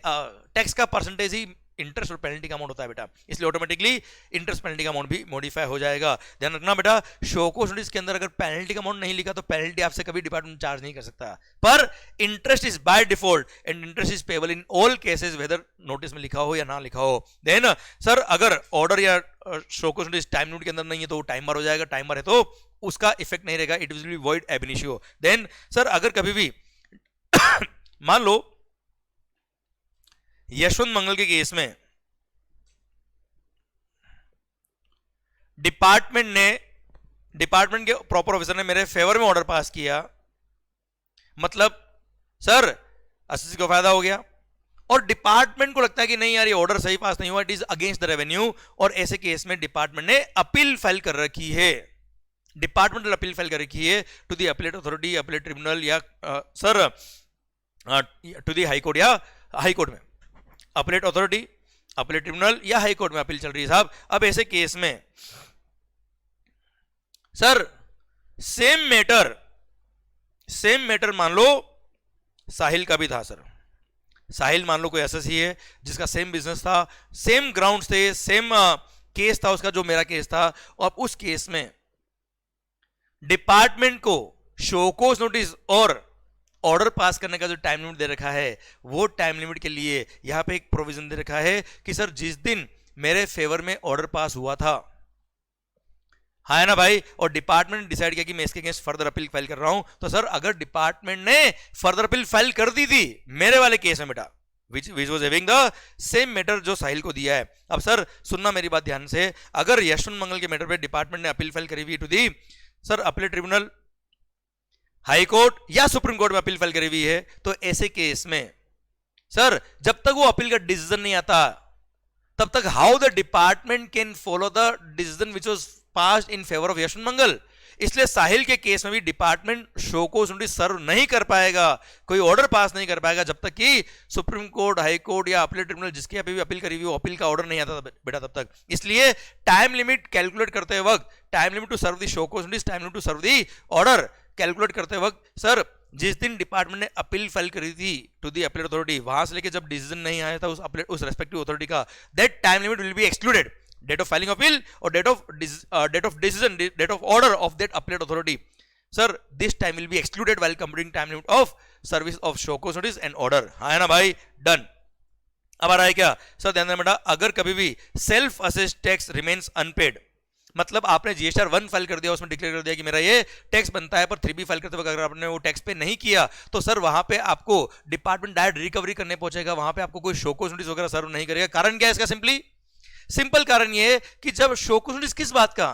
[SPEAKER 1] टैक्स का परसेंटेज ही इंटरेस्ट और पेनल्टी का अमाउंट होता है बेटा, इसलिए ऑटोमेटिकली इंटरेस्ट पेनल्टी का अमाउंट भी मॉडिफाई हो जाएगा। ध्यान रखना बेटा, शो कोज नोटिस के अंदर अगर पेनल्टी का अमाउंट नहीं लिखा तो पेनल्टी आपसे कभी डिपार्टमेंट चार्ज नहीं कर सकता, पर interest is by default and interest is payable in all cases whether notice में लिखा हो या ना लिखा हो। देन सर अगर ऑर्डर या show cause notice time limit के अंदर नहीं है तो वो टाइम बार हो जाएगा, टाइम बार है तो उसका इफेक्ट नहीं रहेगा, it will be void ab initio. Then sir अगर कभी भी मान लो यशवंत मंगल के केस में डिपार्टमेंट के प्रॉपर ऑफिसर ने मेरे फेवर में ऑर्डर पास किया, मतलब सर असेसी को फायदा हो गया, और डिपार्टमेंट को लगता है कि नहीं यार ये ऑर्डर सही पास नहीं हुआ, it is against the revenue, और ऐसे केस में डिपार्टमेंट ने अपील फाइल कर रखी है, डिपार्टमेंटल अपील फाइल कर रखी है to the appellate authority, appellate tribunal या sir to the high court या हाई कोर्ट में, अपीलेट अथॉरिटी, अपीलेट ट्रिब्यूनल या हाई कोर्ट में अपील चल रही है साहब। अब ऐसे केस में सर सेम मैटर मान लो साहिल का भी था, सर साहिल मान लो कोई एसएससी है जिसका सेम बिजनेस था, सेम ग्राउंड्स थे, सेम केस था उसका जो मेरा केस था, और उस केस में डिपार्टमेंट को शो कोज नोटिस और ऑर्डर पास करने का जो टाइम लिमिट दे रखा है, वो टाइम लिमिट के लिए यहां पे एक प्रोविजन दे रखा है कि सर जिस दिन मेरे फेवर में ऑर्डर पास हुआ था, हाँ है ना भाई, और डिपार्टमेंट ने डिसाइड किया कि मैं इसके अगेंस्ट फर्दर अपील फाइल कर रहा हूं, तो सर अगर डिपार्टमेंट ने फर्दर अपील फाइल कर दी थी मेरे वाले केस में बेटा, which was having the same matter जो साहिल को दिया है। अब सर सुनना मेरी बात ध्यान से, अगर यशवंत मंगल के मैटर पे डिपार्टमेंट ने अपील फाइल करी हुई to the sir appellate tribunal, high court या सुप्रीम कोर्ट में अपील फाइल करी हुई है, तो ऐसे केस में सर जब तक वो अपील का डिसीजन नहीं आता तब तक how the department can follow the decision which was passed in favour of Yashwant Mangal. इसलिए साहिल के केस में भी department show cause notice serve नहीं कर पाएगा, कोई ऑर्डर पास नहीं कर पाएगा जब तक कि सुप्रीम कोर्ट, हाई कोर्ट या अपीलेट ट्रिब्यूनल जिसकी अभी भी अपील करी हुई अपील का ऑर्डर नहीं आता बेटा तब तक। इसलिए टाइम लिमिट कैलकुलेट करते वक्त, time limit to serve the show cause notice, time limit to serve the order calculate करते वक्त सर जिस दिन डिपार्टमेंट ने अपील फाइल करी थी टू दी अपीलेट अथॉरिटी, वहां से लेके जब डिसीजन नहीं आया था उस रेस्पेक्टिव अथॉरिटी का, that time limit will be excluded, date of filing appeal और date of decision, date of order of that appellate authority, sir this time will be excluded while computing time limit of service of show cause notice and order. हाँ है ना भाई, done. अब आ रहा है क्या sir, ध्यान देना बेटा, अगर कभी भी self assessed tax remains unpaid, मतलब आपने जीएसटीआर 1 फाइल कर दिया, उसमें डिक्लेयर कर दिया कि मेरा ये टैक्स बनता है, पर 3B फाइल करते वक्त अगर आपने वो टैक्स पे नहीं किया तो सर वहां पे आपको डिपार्टमेंट डायरेक्ट रिकवरी करने पहुंचेगा, वहां पे आपको कोई शोकोस नोटिस वगैरह सर्व नहीं करेगा। कारण क्या है इसका? सिंपल कारण ये है कि जब शोकोस नोटिस किस बात का,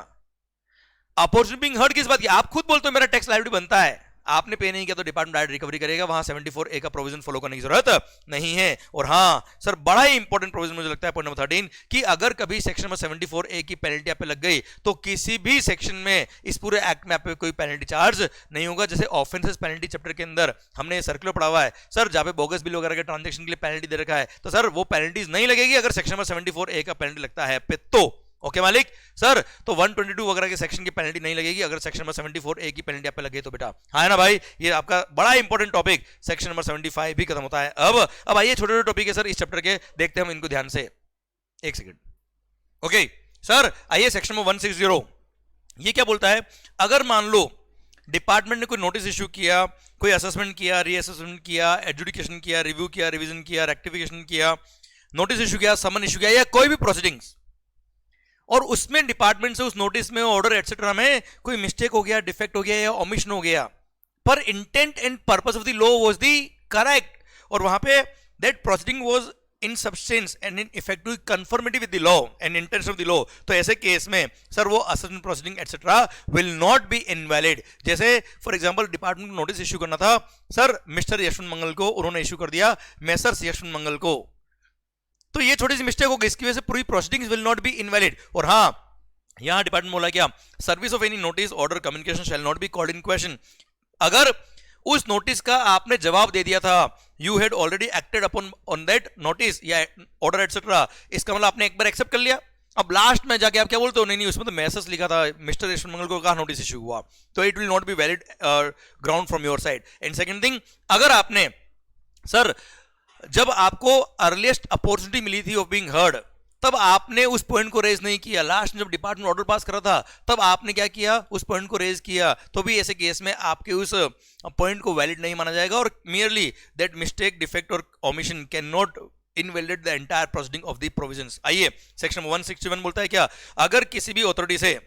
[SPEAKER 1] अपॉर्चुनिटी बीइंग हर्ड किस बात की, आप खुद बोलते हो मेरा टैक्स लायबिलिटी बनता है, आपने पे नहीं किया तो डिपार्टमेंट डायरेक्ट रिकवरी करेगा, वहां 74A का प्रोविजन फॉलो करने की जरूरत नहीं है। और हाँ सर, बड़ा ही इंपॉर्टेंट प्रोविजन मुझे लगता है पॉइंट नंबर 13 कि अगर कभी सेक्शन नंबर 74A की पेनल्टी आप पे लग गई तो किसी भी सेक्शन में इस पूरे एक्ट में आप पे कोई पेनल्टी चार्ज नहीं होगा। जैसे ऑफेंसेस पेनल्टी चैप्टर के अंदर हमने सर्कुलर पढ़ा हुआ है सर, जहां पे बोगस बिल वगैरह के ट्रांजेक्शन के लिए पेनल्टी दे रखा है, तो सर वो पेनल्टीज नहीं लगेगी अगर सेक्शन नंबर 74A का पेनल्टी लगता है पे तो। ओके मालिक सर, तो 122 वगैरह के सेक्शन की पेनल्टी नहीं लगेगी अगर सेक्शन नंबर 74A की पेनल्टी आप पे लगे तो बेटा। हाँ है ना भाई, ये आपका बड़ा इंपॉर्टेंट टॉपिक। सेक्शन नंबर 75 भी खत्म होता है। अब आइए छोटे छोटे टॉपिक है सर इस चैप्टर के, देखते हैं हम इनको ध्यान से। एक सेकंड। ओके सर, आइए सेक्शन नंबर 160, ये क्या बोलता है? अगर मान लो डिपार्टमेंट ने कोई नोटिस इश्यू किया, कोई असेसमेंट किया, रीअसेसमेंट किया, एडजुडिकेशन किया, रिव्यू किया, रिवीजन किया, रेक्टिफिकेशन किया, नोटिस इश्यू किया, समन इश्यू किया, या कोई भी प्रोसीडिंग्स, और उसमें डिपार्टमेंट से उस नोटिस में, ऑर्डर एटसेट्रा में कोई मिस्टेक हो गया, डिफेक्ट हो गया या ओमिशन हो गया, पर intent and purpose of the law was the correct, और वहां पे that proceeding was in substance and in effective conformity with the law and intention of the law, तो ऐसे केस में सर वो assessment proceeding etcetera will not be invalid. जैसे for example department को notice issue करना था sir mister Yashwant मंगल को, उन्होंने इश्यू कर दिया मैसर्स यशवंत मंगल को, तो ये छोटी सी मिस्टेक हो गई, इसकी वजह से पूरी proceedings will not be invalid. और हाँ, यहां डिपार्टमेंट बोला क्या, service of any notice order communication shall not be called in question. अगर उस नोटिस का आपने जवाब दे दिया था, you had already acted upon on that notice या ऑर्डर एटसेट्रा, इसका मतलब आपने एक बार एक्सेप्ट कर लिया, अब लास्ट में जाके आप क्या बोलते हो, नहीं नहीं उसमें तो मैसेज लिखा था मिस्टर यशवंत मंगल को, कहा नोटिस इश्यू हुआ, तो it will not be valid ground from your side. And second thing, अगर आपने सर जब आपको अर्लीस्ट अपॉर्चुनिटी मिली थी ऑफ बीइंग हर्ड, तब आपने उस पॉइंट को रेज नहीं किया, लास्ट में जब डिपार्टमेंट ऑर्डर पास करा था तब आपने क्या किया, उस पॉइंट को रेज किया, तो भी ऐसे केस में आपके उस पॉइंट को वैलिड नहीं माना जाएगा, और मियरली दैट मिस्टेक, डिफेक्ट और omission can not invalid the entire proceeding of the provisions. आइए सेक्शन 161 बोलता है क्या, अगर किसी भी अथॉरिटी से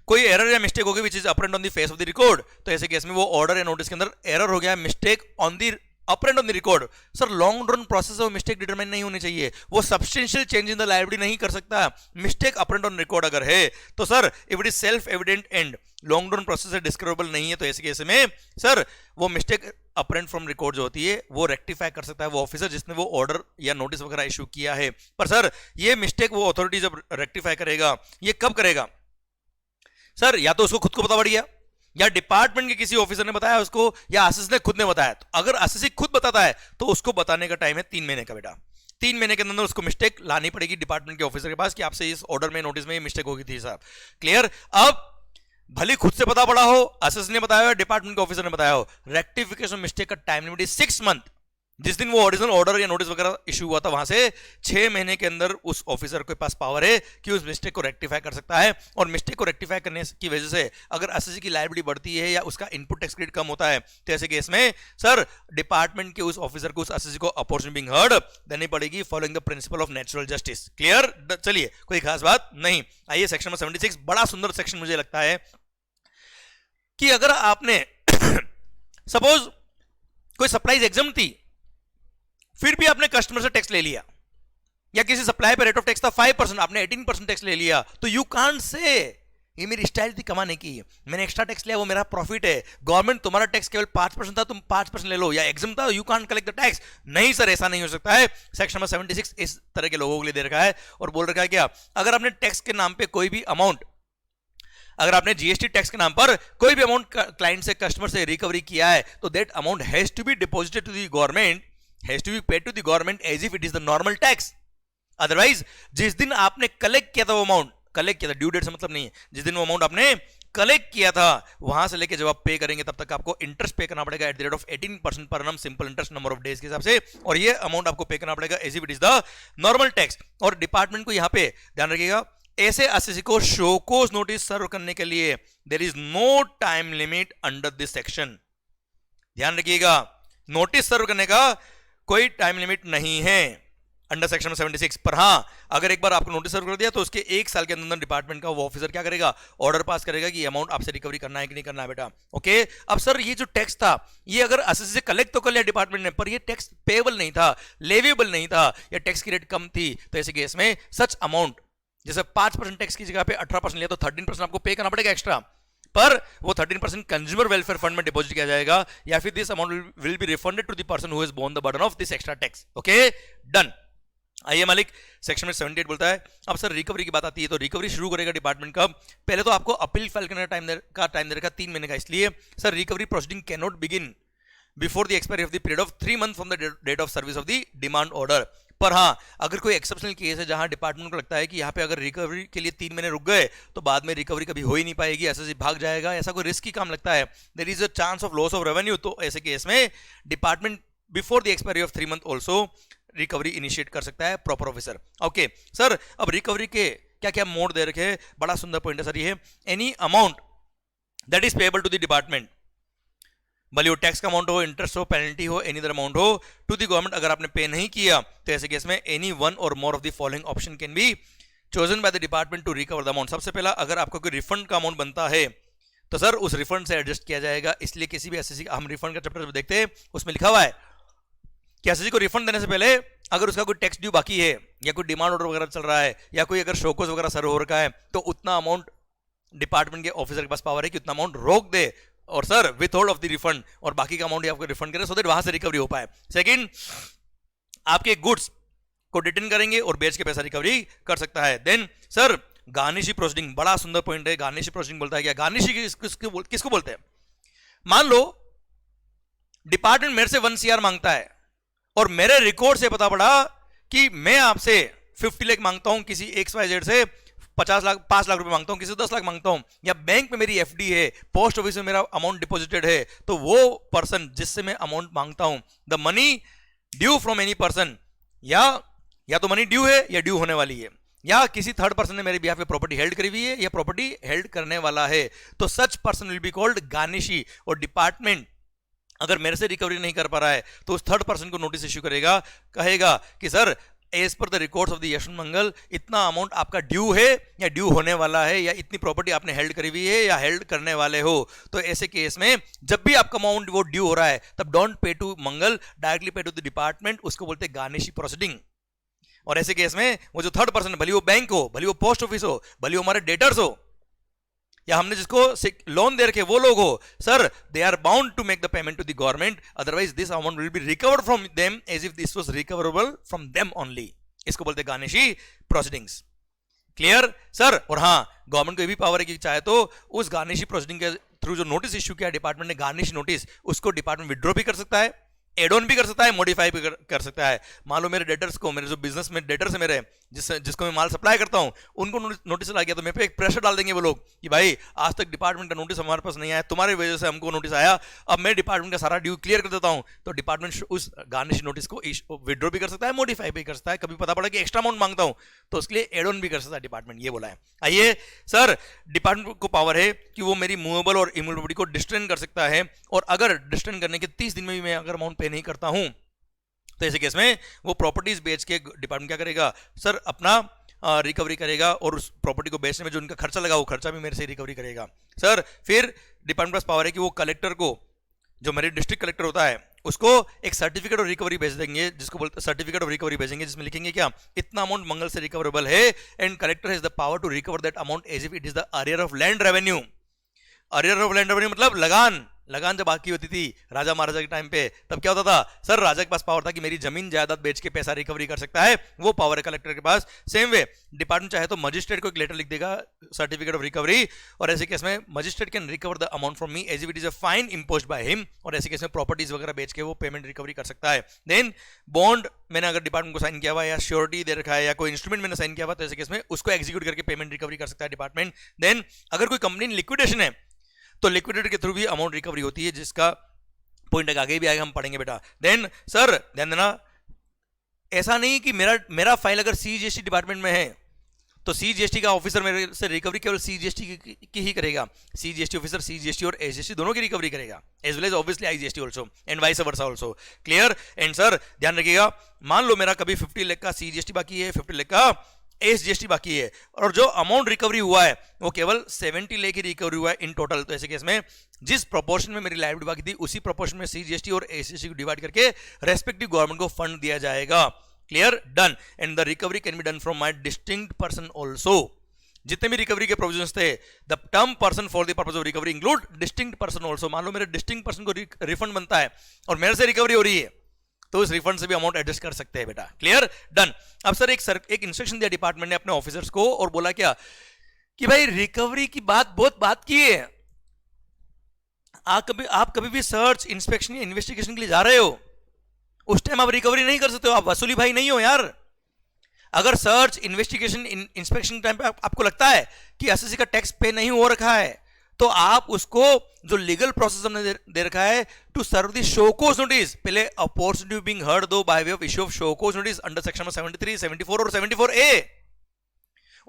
[SPEAKER 1] कोई एरर या मिस्टेक होगी which is apparent on the face of the record, तो ऐसे केस में वो ऑर्डर या नोटिस के अंदर एरर हो गया, mistake on the apparent on the record, sir long run process में मिस्टेक डिटरमाइन नहीं होनी चाहिए, वो substantial change in the liability नहीं कर सकता। मिस्टेक अपरेंट ऑन रिकॉर्ड अगर है तो sir if it is self evident and long run process से डिस्कवरेबल नहीं है, तो ऐसे केस में सर वो मिस्टेक अपरेंट फ्रॉम रिकॉर्ड जो होती है वो रेक्टिफाई कर सकता है वो ऑफिसर जिसने वो ऑर्डर या नोटिस वगैरह इशू किया है। पर सर ये मिस्टेक वो अथॉरिटी जब रेक्टिफाई करेगा, ये कब करेगा सर, या तो उसको खुद को पता पड़ गया, या डिपार्टमेंट के किसी ऑफिसर ने बताया उसको, या असिस ने खुद ने बताया। तो अगर असिस खुद बताता है तो उसको बताने का टाइम है 3 महीने का बेटा, 3 महीने के अंदर उसको मिस्टेक लानी पड़ेगी डिपार्टमेंट के ऑफिसर के पास कि आपसे इस ऑर्डर में, नोटिस में ये मिस्टेक होगी थी साहब। क्लियर? अब भले खुद से पता पड़ा हो, असिस ने बताया हो, डिपार्टमेंट के ऑफिसर ने बताया हो, रेक्टिफिकेशन मिस्टेक का टाइम लिमिट 6 मंथ। जिस दिन वो ओरिजिनल ऑर्डर या नोटिस वगैरह इशू हुआ था वहां से 6 महीने के अंदर उस ऑफिसर के पास पावर है कि उस मिस्टेक को रेक्टिफाई कर सकता है, और मिस्टेक को रेक्टिफाई करने की वजह से अगर एसएससी की लायबिलिटी बढ़ती है या उसका इनपुट टैक्स क्रेडिट कम होता है, तो ऐसे केस में सर डिपार्टमेंट के उस ऑफिसर को, उस एसएससी को अपॉर्चुनिटी बीइंग हर्ड देनी पड़ेगी following the principle of natural justice. Clear? चलिए कोई खास बात नहीं। आइए सेक्शन नंबर 76, बड़ा सुंदर सेक्शन मुझे लगता है कि अगर आपने सपोज कोई सप्लाईज एग्जाम थी, फिर भी आपने कस्टमर से टैक्स ले लिया, या किसी सप्लाई पे रेट ऑफ टैक्स था 5%, आपने 18% टैक्स ले लिया, तो यू कांट से ये मेरी स्टाइल थी कमाने की, मैंने एक्स्ट्रा टैक्स लिया, वो मेरा प्रॉफिट है, गवर्नमेंट तुम्हारा टैक्स केवल 5% था, तुम 5% ले लो, या एग्जाम था, you can't collect the tax. नहीं सर, ऐसा नहीं हो सकता है। सेक्शन नंबर 76 इस तरह के लोगों के लिए दे रखा है और बोल रखा है क्या, अगर आपने टैक्स के नाम पे कोई भी अमाउंट, अगर आपने जीएसटी टैक्स के नाम पर कोई भी अमाउंट क्लाइंट से, कस्टमर से रिकवरी किया है, तो that amount has to be deposited to the government, has to be paid to the government as if it is the normal tax. Otherwise, जिस दिन आपने कलेक्ट किया था वो अमाउंट, कलेक्ट किया था, ड्यू डेट से मतलब नहीं है, जिस दिन वो अमाउंट आपने कलेक्ट किया था वहां से लेके जब आप पे करेंगे तब तक आपको इंटरेस्ट पे करना पड़ेगा एट द रेट ऑफ 18% पर annum simple interest number of days के हिसाब से, और ये अमाउंट आपको पे करना पड़ेगा as if it is the normal tax. और डिपार्टमेंट को यहां पे ध्यान रखिएगा, ऐसे एसएससी को शोकोस नोटिस सर्व करने के लिए there is no time limit under this section. ध्यान रखिएगा, नोटिस सर्व करने का कोई टाइम लिमिट नहीं है अंडर सेक्शन 76। पर हाँ, अगर एक बार आपको नोटिस सर्व कर दिया तो उसके 1 साल के अंदर डिपार्टमेंट का वो ऑफिसर क्या करेगा, ऑर्डर पास करेगा कि अमाउंट आपसे रिकवरी करना है कि नहीं करना है बेटा। ओके, अब सर ये जो टैक्स था ये अगर एसएससी से कलेक्ट तो कर लिया डिपार्टमेंट ने, पर ये टैक्स पेएबल नहीं था, लेवेबल नहीं था, या टैक्स की रेट कम थी, तो ऐसे केस में सच अमाउंट जैसे 5% टैक्स की जगह पे 18% लिया तो 13% आपको पे करना पड़ेगा एक्स्ट्रा, पर वो 13% कंज्यूमर वेलफेयर फंड में डिपॉजिट किया जाएगा, या फिर this amount will be refunded to the person who has borne the burden of this extra tax. Okay done. आइए मालिक, सेक्शन में 78 बोलता है अब सर रिकवरी की बात आती है, तो रिकवरी शुरू करेगा डिपार्टमेंट कब, पहले तो आपको अपील फाइल करने का टाइम दे रखा 3 महीने का, इसलिए sir recovery proceeding can not begin before the expiry of the period of 3 month from the date of service of the demand order. पर हाँ, अगर कोई एक्सेप्शनल केस है जहां डिपार्टमेंट को लगता है कि यहाँ पे अगर रिकवरी के लिए 3 महीने रुक गए तो बाद में रिकवरी कभी हो ही नहीं पाएगी, एसएससी भाग जाएगा, ऐसा कोई रिस्की काम लगता है, there is a chance of loss of revenue, तो ऐसे केस में department before the expiry of 3 month also recovery initiate कर सकता है प्रॉपर ऑफिसर। ओके सर, अब रिकवरी के क्या क्या मोड दे रखे हैं, बड़ा सुंदर पॉइंट है सर ये, any amount that is payable to the department, भले वो टैक्स का अमाउंट हो, इंटरेस्ट हो, पेनल्टी हो, एनी अदर अमाउंट हो, टू द गवर्नमेंट, अगर आपने पे नहीं किया तो ऐसे केस में एनी वन और more of the following option can be chosen by the department to recover the amount. सबसे पहला, अगर आपको कोई रिफंड का अमाउंट बनता है तो सर उस रिफंड से एडजस्ट किया जाएगा, इसलिए किसी भी एसएससी, हम रिफंड का चैप्टर देखते हैं उसमें लिखा हुआ है कि एसएससी को रिफंड देने से पहले अगर उसका कोई टैक्स ड्यू बाकी है या कोई डिमांड ऑर्डर वगैरह चल रहा है या कोई अगर शोकोस वगैरह सर्व हो रखा है तो उतना अमाउंट डिपार्टमेंट के ऑफिसर के पास पावर है कि उतना अमाउंट रोक दे और sir with hold of the refund, और बाकी का अमाउंट आपको रिफंड करें सो दैट वहां से रिकवरी हो पाए। सेकंड, आपके गुड्स को डिटेन करेंगे और बेच के पैसा रिकवरी कर सकता है। देन सर गार्निशी प्रोसीडिंग, बड़ा सुंदर पॉइंट है, गार्निशी प्रोसीडिंग बोलता है क्या, गार्निशी किसको बोलते हैं, मान लो डिपार्टमेंट मेरे से 1 CR मांगता है और मेरे रिकॉर्ड से पता पड़ा कि मैं आपसे 50 लाख मांगता हूं, किसी XYZ से 5 लाख रुपए मांगता हूं, किसी 10 लाख मांगता हूं, या बैंक में मेरी एफडी है, पोस्ट ऑफिस में मेरा अमाउंट डिपॉजिटेड है, तो वो पर्सन जिससे मैं अमाउंट मांगता हूं, the money due from any person, या तो मनी ड्यू है या ड्यू होने वाली है, या किसी थर्ड पर्सन ने मेरे बिहाफ पे प्रॉपर्टी हेल्ड करी हुई है या प्रॉपर्टी हेल्ड करने वाला है, तो such person will be called garnishee. और डिपार्टमेंट अगर मेरे से रिकवरी नहीं कर पा रहा है तो उस थर्ड पर्सन को नोटिस इश्यू करेगा, कहेगा कि sir as per the records of the Yashwant Mangal इतना अमाउंट आपका ड्यू है या ड्यू होने वाला है, या इतनी प्रॉपर्टी आपने हेल्ड करी हुई है या हेल्ड करने वाले हो। तो ऐसे केस में जब भी आपका अमाउंट वो ड्यू हो रहा है तब डोंट पे टू मंगल, directly pay to the department, उसको बोलते हैं गार्निशी प्रोसीडिंग। और ऐसे केस में वो जो थर्ड पर्सन, भले वो बैंक हो, भले वो पोस्ट ऑफिस हो, भले वो हमारे डेटर्स हो, या हमने जिसको लोन दे रखे वो लोग हो, sir they are bound to make the payment to the government, otherwise this amount will be recovered from them as if this was recoverable from them only. इसको बोलते हैं गार्निशी प्रोसीडिंग्स। Clear sir? और हाँ, government को ये भी power है कि चाहे तो उस गार्निशी प्रोसीडिंग के थ्रू जो नोटिस इश्यू किया डिपार्टमेंट ने, गार्निश नोटिस, उसको डिपार्टमेंट विड्रॉ भी कर सकता है, एड ऑन भी कर सकता है, मॉडिफाई भी कर सकता है। मान लो मेरे डेटर्स को, मेरे जो बिजनेस में डेटर्स है मेरे, जिसको मैं माल सप्लाई करता हूं, उनको नोटिस आ गया तो मेरे पे एक प्रेशर डाल देंगे वो लोग कि भाई आज तक डिपार्टमेंट का नोटिस हमारे पास नहीं आया, तुम्हारी वजह से हमको नोटिस आया, अब मैं डिपार्टमेंट का सारा ड्यू क्लियर कर देता हूं। तो डिपार्टमेंट उस गार्निश नोटिस को विड्रॉ भी कर सकता है, मॉडिफाई भी कर सकता है। कभी पता पड़ा कि एक्स्ट्रा अमाउंट मांगता हूं तो उसके लिए एड ऑन भी कर सकता है डिपार्टमेंट, ये बोला है। आइए सर, डिपार्टमेंट को पावर है कि वो मेरी मूवेबल और इमूवेबल प्रॉपर्टी को डिस्टेंड कर सकता है, और अगर डिस्टेंड करने के 30 दिन में भी मैं अगर अमाउंट पे नहीं करता हूं तो ऐसे केस में वो प्रॉपर्टीज बेच के डिपार्टमेंट क्या करेगा सर, अपना रिकवरी करेगा, और उस प्रॉपर्टी को बेचने में जो उनका खर्चा लगा वो खर्चा भी मेरे से रिकवरी करेगा। सर फिर डिपार्टमेंट पास पावर है कि वो कलेक्टर को, जो मेरे डिस्ट्रिक्ट कलेक्टर होता है, उसको एक सर्टिफिकेट ऑफ रिकवरी भेज देंगे, जिसको बोलते हैं सर्टिफिकेट ऑफ रिकवरी भेजेंगे, जिसमें लिखेंगे क्या, इतना अमाउंट मंगल से रिकवरेबल है and collector has the power to recover that amount as if it is the arrear of land revenue. Arrear of land revenue मतलब लगान जब बाकी होती थी राजा महाराजा के टाइम पे, तब क्या होता था सर, राजा के पास पावर था कि मेरी जमीन जायदाद बेच के पैसा रिकवरी कर सकता है, वो पावर है कलेक्टर के पास। सेम वे डिपार्टमेंट चाहे तो मजिस्ट्रेट को एक लेटर लिख देगा, सर्टिफिकेट ऑफ रिकवरी, और ऐसे केस में magistrate can recover the amount from me as if it is a fine imposed by him, और ऐसे केस में प्रॉपर्टीज वगैरह बेच के वो पेमेंट रिकवरी कर सकता है। देन बॉन्ड मैंने अगर डिपार्टमेंट को साइन किया हुआ, या श्योरिटी दे रखा है, या कोई इंस्ट्रूमेंट मैंने साइन किया हुआ, तो ऐसे केस में उसको एग्जीक्यूट करके पेमेंट रिकवरी कर सकता है डिपार्टमेंट। देन अगर कोई कंपनी लिक्विडेशन है तो लिक्विडेटर के थ्रू भी अमाउंट रिकवरी होती है, जिसका पॉइंट आगे भी आएगा, हम पढ़ेंगे बेटा। देन सर ध्यान देना, ऐसा नहीं कि मेरा फाइल अगर सीजीएसटी डिपार्टमेंट में है तो सीजीएसटी का ऑफिसर मेरे से रिकवरी केवल सीजीएसटी की ही करेगा। सीजीएसटी ऑफिसर सीजीएसटी और एसजीएसटी दोनों की रिकवरी करेगा, as well as obviously IGST also and vice versa also. Clear? And sir ध्यान रखिएगा, मान लो मेरा कभी 50 लाख का सीजीएसटी बाकी है, 50 लाख का एसजीएसटी बाकी है, और जो अमाउंट रिकवरी हुआ है वो केवल 70 लाख की रिकवरी हुआ है इन टोटल। तो ऐसे केस में जिस प्रोपोर्शन में मेरी लायबिलिटी बाकी थी उसी प्रोपोर्शन में सीजीएसटी और एसजीएसटी को डिवाइड करके रेस्पेक्टिव गवर्नमेंट को फंड दिया जाएगा। Clear? Done. And the recovery can be done from my distinct person also. जितने भी रिकवरी के प्रोविजंस थे, the term person for the purpose of recovery include distinct person also. मान लो मेरे डिस्टिंक्ट पर्सन को रिफंड बनता है और मेरे से रिकवरी हो रही है, तो इस रिफंड से भी अमाउंट एडजस्ट कर सकते हैं बेटा। क्लियर? डन। अब सर एक इंस्ट्रक्शन दिया डिपार्टमेंट ने अपने ऑफिसर्स को और बोला क्या कि भाई रिकवरी की बहुत बात की है, आप कभी भी सर्च इंस्पेक्शन या इन्वेस्टिगेशन के लिए जा रहे हो, उस टाइम आप रिकवरी नहीं कर सकते हो, आप वसूली भाई नहीं हो यार। अगर सर्च इन्वेस्टिगेशन इंस्पेक्शन टाइम पे आपको लगता है कि एसएससी का टैक्स पे नहीं हो रखा है, तो आप उसको जो लीगल प्रोसेस हमने दे रखा है to serve the show cause notice, पहले अपॉर्चुनिटी बीइंग हर्ड दो by way of issue of show cause notice under section 73, 74 और 74A।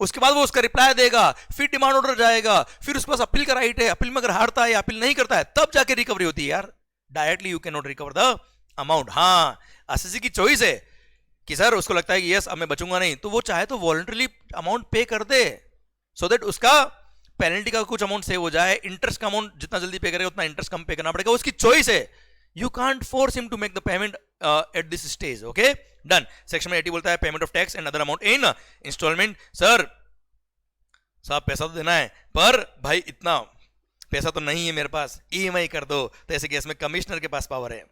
[SPEAKER 1] उसके बाद वो उसका रिप्लाई देगा, फिर डिमांड ऑर्डर जाएगा, फिर उसके पास अपील का राइट है, अपील में अगर हारता है या अपील नहीं करता है तब जाके रिकवरी होती है यार। Directly you can not recover the amount. हाँ, एसएससी की चॉइस है कि सर उसको लगता है कि यस अब मैं बचूंगा नहीं, तो वो चाहे तो वॉलंटरली अमाउंट पे कर दे, सो दैट उसका पेनल्टी का कुछ अमाउंट सेव हो जाए। इंटरेस्ट का अमाउंट जितना जल्दी पे करेगा उतना इंटरेस्ट कम पे करना पड़ेगा, उसकी चॉइस है। You can't force him to make the payment at this stage. Okay, done. Section में 80 बोलता है payment of tax and other amount in instalment. Sir साहब पैसा तो देना है, पर भाई इतना पैसा तो नहीं है मेरे पास, ईएमआई कर दो। तो ऐसे केस में कमिश्नर के पास पावर है।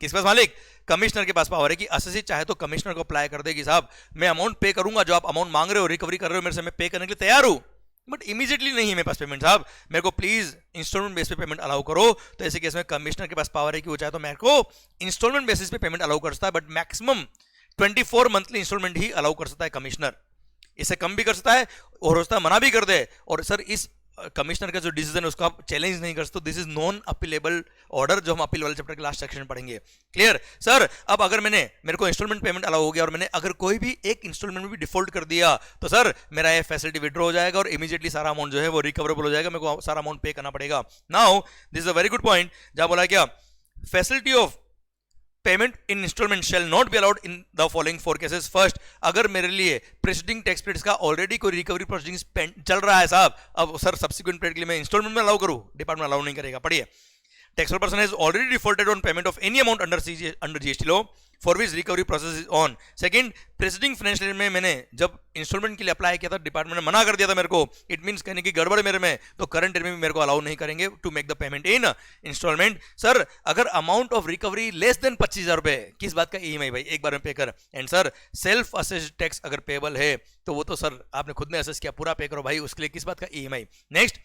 [SPEAKER 1] किसके पास मालिक? कमिश्नर के पास पावर है कि एसएससी चाहे तो कमिश्नर को अप्लाई कर दे कि साहब मैं अमाउंट पे करूंगा, जो आप अमाउंट मांग रहे हो रिकवरी कर रहे हो मेरे से, मैं पे करने के लिए तैयार हूं, बट इमीडिएटली नहीं है मेरे पास पेमेंट, साहब मेरे को प्लीज इंस्टॉलमेंट बेस पे पेमेंट अलाउ करो। तो ऐसे केस में कमिश्नर के पास पावर है कि वो चाहे तो मेरे को इंस्टॉलमेंट बेसिस पे पेमेंट अलाउ कर सकता है, बट मैक्सिमम 24 मंथली इंस्टॉलमेंट ही अलाउ कर सकता है कमिश्नर। इससे कम भी कर सकता है और हो सकता है मना भी कर दे। और सर इस कमिश्नर का जो डिसीजन है उसको आप चैलेंज नहीं कर सकते, this is non appealable order, जो हम अपील वाले चैप्टर के लास्ट सेक्शन में पढ़ेंगे। क्लियर? सर अब अगर मेरे को इंस्टॉलमेंट पेमेंट अलाउ हो गया और मैंने अगर कोई भी एक इंस्टॉलमेंट भी डिफॉल्ट कर दिया, तो सर मेरा ये फैसिलिटी विड्रॉ हो जाएगा और इमीडिएटली सारा अमाउंट जो है वो रिकवरेबल हो जाएगा, मेरे को सारा अमाउंट पे करना पड़ेगा। Now this is a very good point, जहां बोला क्या facility of payment in instalment shall not be allowed in the following 4 cases. First, अगर मेरे लिए प्रेसिडिंग टैक्स पीरियड्स का ऑलरेडी कोई रिकवरी प्रोसीडिंग चल रहा है साहब, अब सर सब्सिक्वेंट पीरियड के लिए मैं इंस्टॉलमेंट में अलाउ करूं, डिपार्टमेंट अलाउ नहीं करेगा। पढ़िए, taxable person has already defaulted on payment of any amount under GST law for which recovery process is on. Second, preceding financial year में मैंने जब इंस्टॉलमेंट के लिए अप्लाई किया था, डिपार्टमेंट ने मना कर दिया था मेरे को, इट मींस कहने की गड़बड़ मेरे में, तो करंट ईयर में भी मेरे को अलाउ नहीं करेंगे to make the payment in instalment. Sir अगर amount of recovery less than 25,000 रुपए, किस बात का ईएमआई भाई, एक बार में पे कर। And sir self assessed tax अगर पेबल है तो वो तो सर आपने खुद ने असेस किया, पूरा पे करो भाई, उसके लिए किस बात का EMI. Next,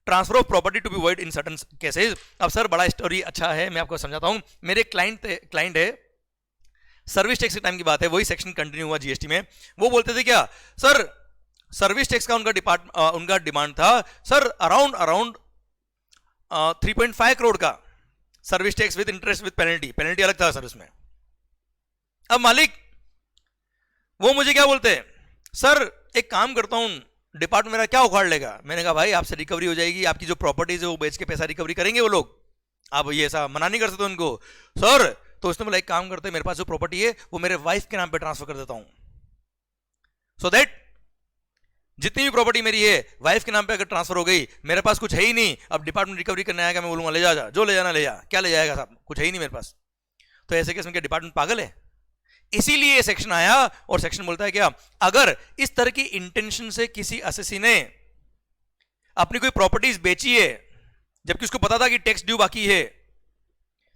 [SPEAKER 1] transfer of property to be void in certain cases. अब सर बड़ा स्टोरी अच्छा है, मैं आपको समझाता हूं। मेरे क्लाइंट है, सर्विस टैक्स के टाइम की बात है, वही सेक्शन कंटिन्यू हुआ जीएसटी में। वो बोलते थे क्या सर, सर्विस टैक्स का उनका डिमांड था सर अराउंड 3.5 करोड़ का service tax with interest with penalty अलग था सर उसमें। अब मालिक वो मुझे क्या बोलते हैं, सर एक काम करता हूं, डिपार्टमेंट मेरा क्या उखाड़ लेगा। मैंने कहा भाई आपसे रिकवरी हो जाएगी, आपकी जो प्रॉपर्टीज है वो बेच के पैसा रिकवरी करेंगे वो लोग, आप ये ऐसा मना नहीं कर सकते उनको। सर तो उसने बोला एक काम करते हैं, मेरे पास जो प्रॉपर्टी है वो मेरे वाइफ के नाम पे ट्रांसफर कर देता हूं, सो दैट जितनी भी प्रॉपर्टी मेरी है वाइफ के नाम पे अगर ट्रांसफर हो गई, मेरे पास कुछ है ही नहीं, अब डिपार्टमेंट रिकवरी करने आएगा, मैं बोलूंगा ले जा, जो ले जाना ले जा, क्या ले जाएगा साहब, कुछ है ही नहीं मेरे पास। तो ऐसे केस में क्या डिपार्टमेंट पागल है? इसीलिए सेक्शन आया, और सेक्शन बोलता है क्या, अगर इस तरह की इंटेंशन से किसी असेसी ने अपनी कोई प्रॉपर्टीज बेची है जबकि उसको पता था कि टैक्स ड्यू बाकी है,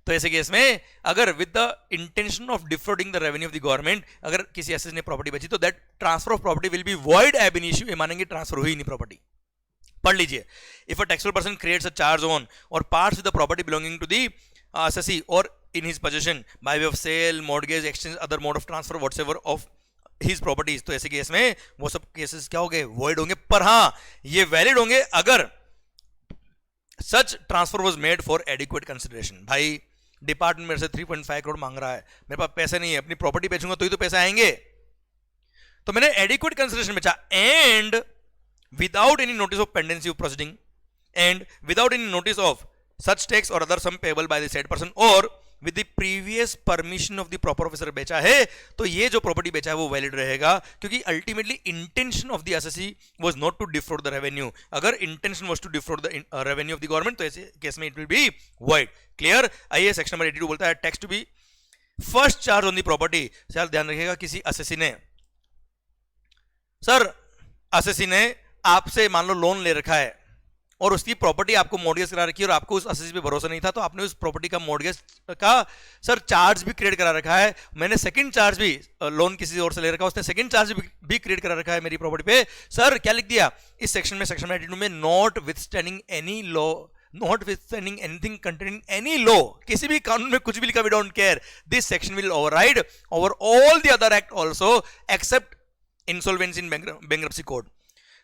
[SPEAKER 1] तो ऐसे केस में अगर with the intention of defrauding the revenue of the government अगर किसी असेसी ने प्रॉपर्टी बेची, तो that transfer of property will be void ab initio, मानेंगे ट्रांसफर हुई नहीं प्रॉपर्टी। पढ़ लीजिए, if a taxable person creates a charge on or parts with the property belonging to the assessee or in his possession by way of sale, mortgage, exchange, other mode of transfer whatsoever of his properties, तो ऐसे case में वो सब cases क्या होंगे, void होंगे, पर हाँ ये वैलिड होंगे अगर such transfer was made for adequate consideration। भाई डिपार्टमेंट मेरे से 3.5 करोड़ मांग रहा है, मेरे पास पैसे नहीं है, अपनी प्रॉपर्टी बेचूंगा तो ही तो पैसे आएंगे, तो मैंने एडिक्वेट कंसिडरेशन बेचा and without any notice of pendency of proceeding and without any notice of such tax or other sum payable by the said person or with the previous permission of the proper officer बेचा है, तो ये जो property बेचा है वो valid रहेगा, क्योंकि ultimately intention of the SSC was not to defraud the revenue. अगर intention was to defraud the revenue of the government तो ऐसे केस में it will be void. Clear. आइए सेक्शन नंबर 82 बोलता है tax to be first charge on the property. Sir ध्यान रखिएगा, किसी एसएससी ने, सर एसएससी ने आपसे मान लो लोन ले रखा है और उसकी प्रॉपर्टी आपको मॉर्गेज करा रखी है और आपको उस एसएससी पे भरोसा नहीं था, तो आपने उस प्रॉपर्टी का मॉर्गेज का सर चार्ज भी क्रिएट करा रखा है. मैंने सेकंड चार्ज भी, लोन किसी और से ले रखा है, उसने सेकंड चार्ज भी क्रिएट करा रखा है मेरी प्रॉपर्टी पे. सर क्या लिख दिया इस सेक्शन में, सेक्शन 82 में, notwithstanding any law, notwithstanding anything containing any law, किसी भी कानून में कुछ भी लिखा, we don't care, this section will override over all the other act also except insolvency in bankruptcy code.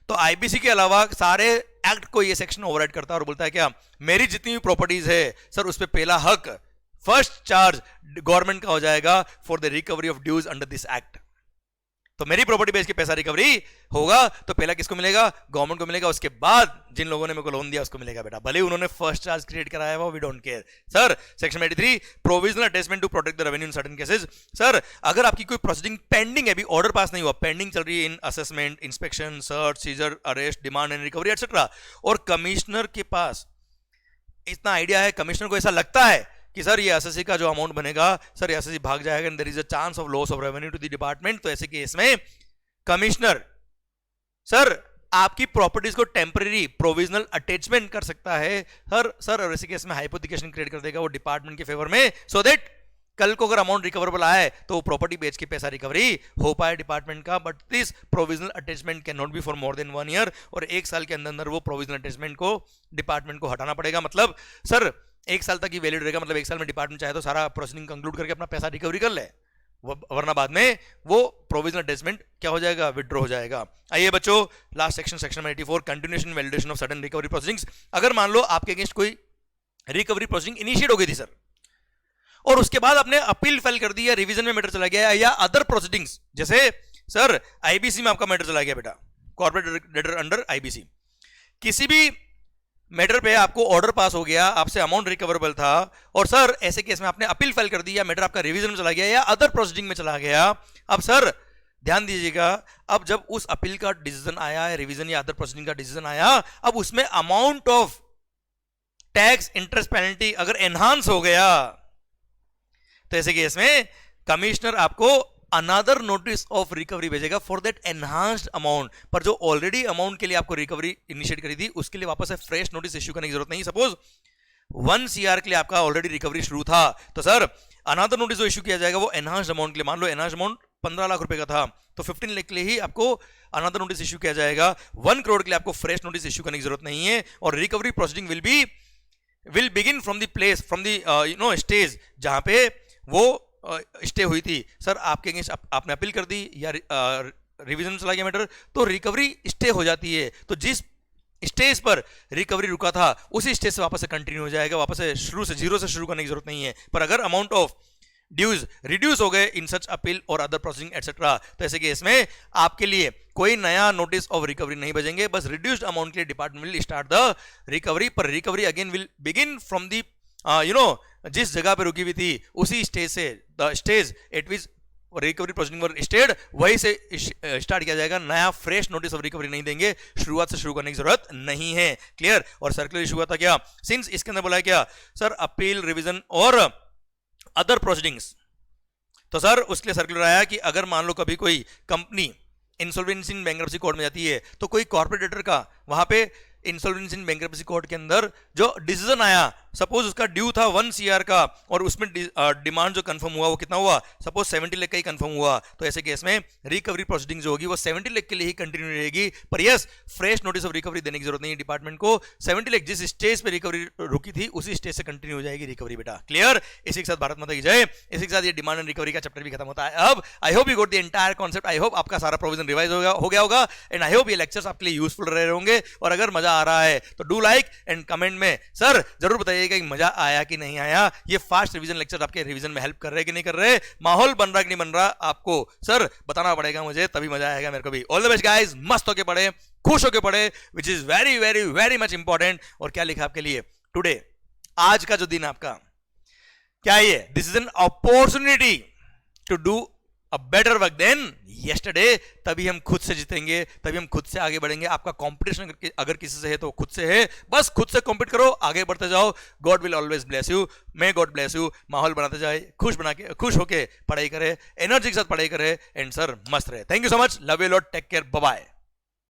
[SPEAKER 1] तो आईबीसी के अलावा सारे एक्ट को ये सेक्शन ओवरराइड करता है और बोलता है क्या, मेरी जितनी भी प्रॉपर्टीज है सर उस पे पहला हक, फर्स्ट चार्ज गवर्नमेंट का हो जाएगा for the recovery of dues under this act. तो मेरी प्रॉपर्टी पे इसके पैसा रिकवरी होगा तो पहला किसको मिलेगा, गवर्नमेंट को मिलेगा, उसके बाद जिन लोगों ने मेरे को लोन दिया उसको मिलेगा बेटा, भले उन्होंने फर्स्ट चार्ज क्रिएट कराया वो we don't care. Sir section 83 provisional attachment to protect the revenue in certain cases. Sir अगर आपकी कोई प्रोसीडिंग पेंडिंग है, अभी ऑर्डर पास नहीं हुआ, पेंडिंग चल रही है in assessment, inspection, search, seizure, arrest, demand and recovery etcetera, और कमिश्नर के पास इतना आइडिया है, कमिश्नर को ऐसा लगता है कि सर ये एसएससी का जो अमाउंट बनेगा सर ये एसएससी भाग जाएगा and there is a chance of loss of revenue to the department, तो ऐसे केस में कमिश्नर सर आपकी प्रॉपर्टीज को टेम्परेरी प्रोविजनल अटैचमेंट कर सकता है सर और ऐसे केस में हाइपोथिकेशन क्रिएट कर देगा वो डिपार्टमेंट के फेवर में, सो दैट कल को अगर अमाउंट रिकवरेबल आए तो वो प्रॉपर्टी बेच के पैसा रिकवरी हो पाए डिपार्टमेंट का. But this provisional attachment can not be for more than 1 year, और 1 साल के अंदर अंदर वो प्रोविजनल अटैचमेंट को डिपार्टमेंट को हटाना पड़ेगा. मतलब सर 1 साल तक ही वैलिड रहेगा, मतलब 1 साल में डिपार्टमेंट चाहे तो सारा प्रोसीडिंग कंक्लूड करके अपना पैसा रिकवरी कर ले, वरना बाद में वो प्रोविजनल अटैचमेंट क्या हो जाएगा, विड्रॉ हो जाएगा. आइए बच्चों last section, section 84 continuation validation of sudden recovery proceedings. अगर मान लो आपके अगेंस्ट कोई रिकवरी प्रोसीडिंग इनिशिएट हो गई थी सर, और उसके बाद आपने अपील फाइल कर दी या रिवीजन में मैटर चला गया या अदर प्रोसीडिंग्स, जैसे सर आईबीसी में आपका मैटर चला गया बेटा, कॉर्पोरेट डेटर अंडर आईबीसी, किसी भी मैटर पे आपको ऑर्डर पास हो गया, आपसे अमाउंट रिकवरेबल था, और सर ऐसे केस में आपने अपील फाइल कर दी या मैटर आपका रिवीजन में चला गया या अदर प्रोसीडिंग में चला गया. अब सर ध्यान दीजिएगा, अब जब उस अपील का डिसीजन आया है, रिवीजन या अदर प्रोसीडिंग का डिसीजन आया, अब उसमें amount of tax, interest, penalty अगर एनहांस हो गया तो ऐसे केस में कमिश्नर आपको अनदर नोटिस ऑफ रिकवरी भेजेगा फॉर दैट एनहांस्ड अमाउंट, पर जो ऑलरेडी अमाउंट के लिए आपको रिकवरी इनिशिएट करी थी उसके लिए वापस से फ्रेश नोटिस इश्यू करने की जरूरत नहीं. सपोज 1 CR के लिए आपका ऑलरेडी रिकवरी शुरू था, तो सर अनदर नोटिस जो इश्यू किया जाएगा वो एनहांस्ड अमाउंट के लिए, मान लो एनहांस्ड अमाउंट 15 लाख रुपए का था तो 15 लाख के लिए ही आपको अनदर नोटिस इश्यू किया जाएगा. 1 करोड़ के लिए आपको फ्रेश नोटिस इश्यू करने की जरूरत नहीं है, और recovery proceeding will begin from the place, from the stage जहां पे वो स्टे हुई थी. सर आपके अगेंस्ट आपने अपील कर दी या रिवीजन चला गया मैटर, तो रिकवरी स्टे हो जाती है, तो जिस स्टेज पर रिकवरी रुका था उसी स्टेज से वापस से कंटिन्यू हो जाएगा, वापस से शुरू से जीरो से शुरू करने की जरूरत नहीं है. पर अगर अमाउंट ऑफ ड्यूज रिड्यूस हो गए इन सच अपील और अदर प्रोसीडिंग एटसेट्रा, तो ऐसे केस में आपके लिए कोई नया नोटिस ऑफ रिकवरी नहीं भेजेंगे, बस रिड्यूस्ड अमाउंट के लिए department will start the recovery, पर recovery again will begin from the जिस जगह पे रुकी हुई थी उसी स्टेज से, the stage at which recovery proceeding were stayed, वहीं से स्टार्ट किया जाएगा. नया फ्रेश नोटिस ऑफ रिकवरी नहीं देंगे, शुरुआत से शुरू करने की जरूरत नहीं है. क्लियर. और सर्कुलर इशू हुआ था क्या, सिंस इसके अंदर बोला है क्या सर अपील, रिवीजन और अदर प्रोसीडिंग्स, तो सर उसके लिए सर्कुलर आया कि अगर मान लो कभी कोई company insolvency in bankruptcy court में जाती है तो कोई कॉर्पोरेट डेटर का वहां पे इंसॉल्वेंसी इन बैंक्रप्सी कोर्ट के अंदर जो डिसीजन आया, सपोज उसका ड्यू था 1 CR का और उसमें डिमांड जो कंफर्म हुआ वो कितना हुआ, सपोज 70 लाख का ही कंफर्म हुआ, तो ऐसे केस में रिकवरी प्रोसीडिंग जो होगी वो 70 लाख के लिए ही कंटिन्यू रहेगी. पर yes fresh notice of recovery देने की जरूरत नहीं है डिपार्टमेंट को, 70 लाख जिस स्टेज पे रिकवरी रुकी थी उसी स्टेज से कंटिन्यू हो जाएगी रिकवरी बेटा. क्लियर. इसी के साथ भारत माता की जय. इसी के साथ ये डिमांड एंड रिकवरी का चैप्टर भी खत्म होता है. अब I hope you got the entire concept, I hope आपका सारा प्रोविजन रिवाइज हो गया होगा, एंड आई होप ये लेक्चर्स आपके लिए यूजफुल रहे होंगे. और अगर मजा आ रहा है तो डू लाइक एंड कमेंट में सर जरूर बताइए बताइएगा कि मजा आया कि नहीं आया, ये फास्ट रिवीजन लेक्चर आपके रिवीजन में हेल्प कर रहे कि नहीं कर रहे, माहौल बन रहा कि नहीं बन रहा, आपको सर बताना पड़ेगा मुझे, तभी मजा आएगा मेरे को भी। ऑल द बेस्ट गाइस, मस्त होके पढ़े, खुश होके पढ़े, which is very very very much important. और क्या लिखा आपके लिए टुडे, आज का जो दिन आपका क्या है, this is an opportunity to do a better work than yesterday. तभी हम खुद से जीतेंगे, तभी हम खुद से आगे बढ़ेंगे। आपका कंपटीशन अगर किसी से है तो खुद से है, बस खुद से कॉम्पीट करो, आगे बढ़ते जाओ। God will always bless you, may God bless you. माहौल बनाते जाए, खुश होके पढ़ाई करे, एनर्जी के साथ पढ़ाई करे, एंड सर मस्त रहे। Thank you so much, love you lot, take care, bye bye.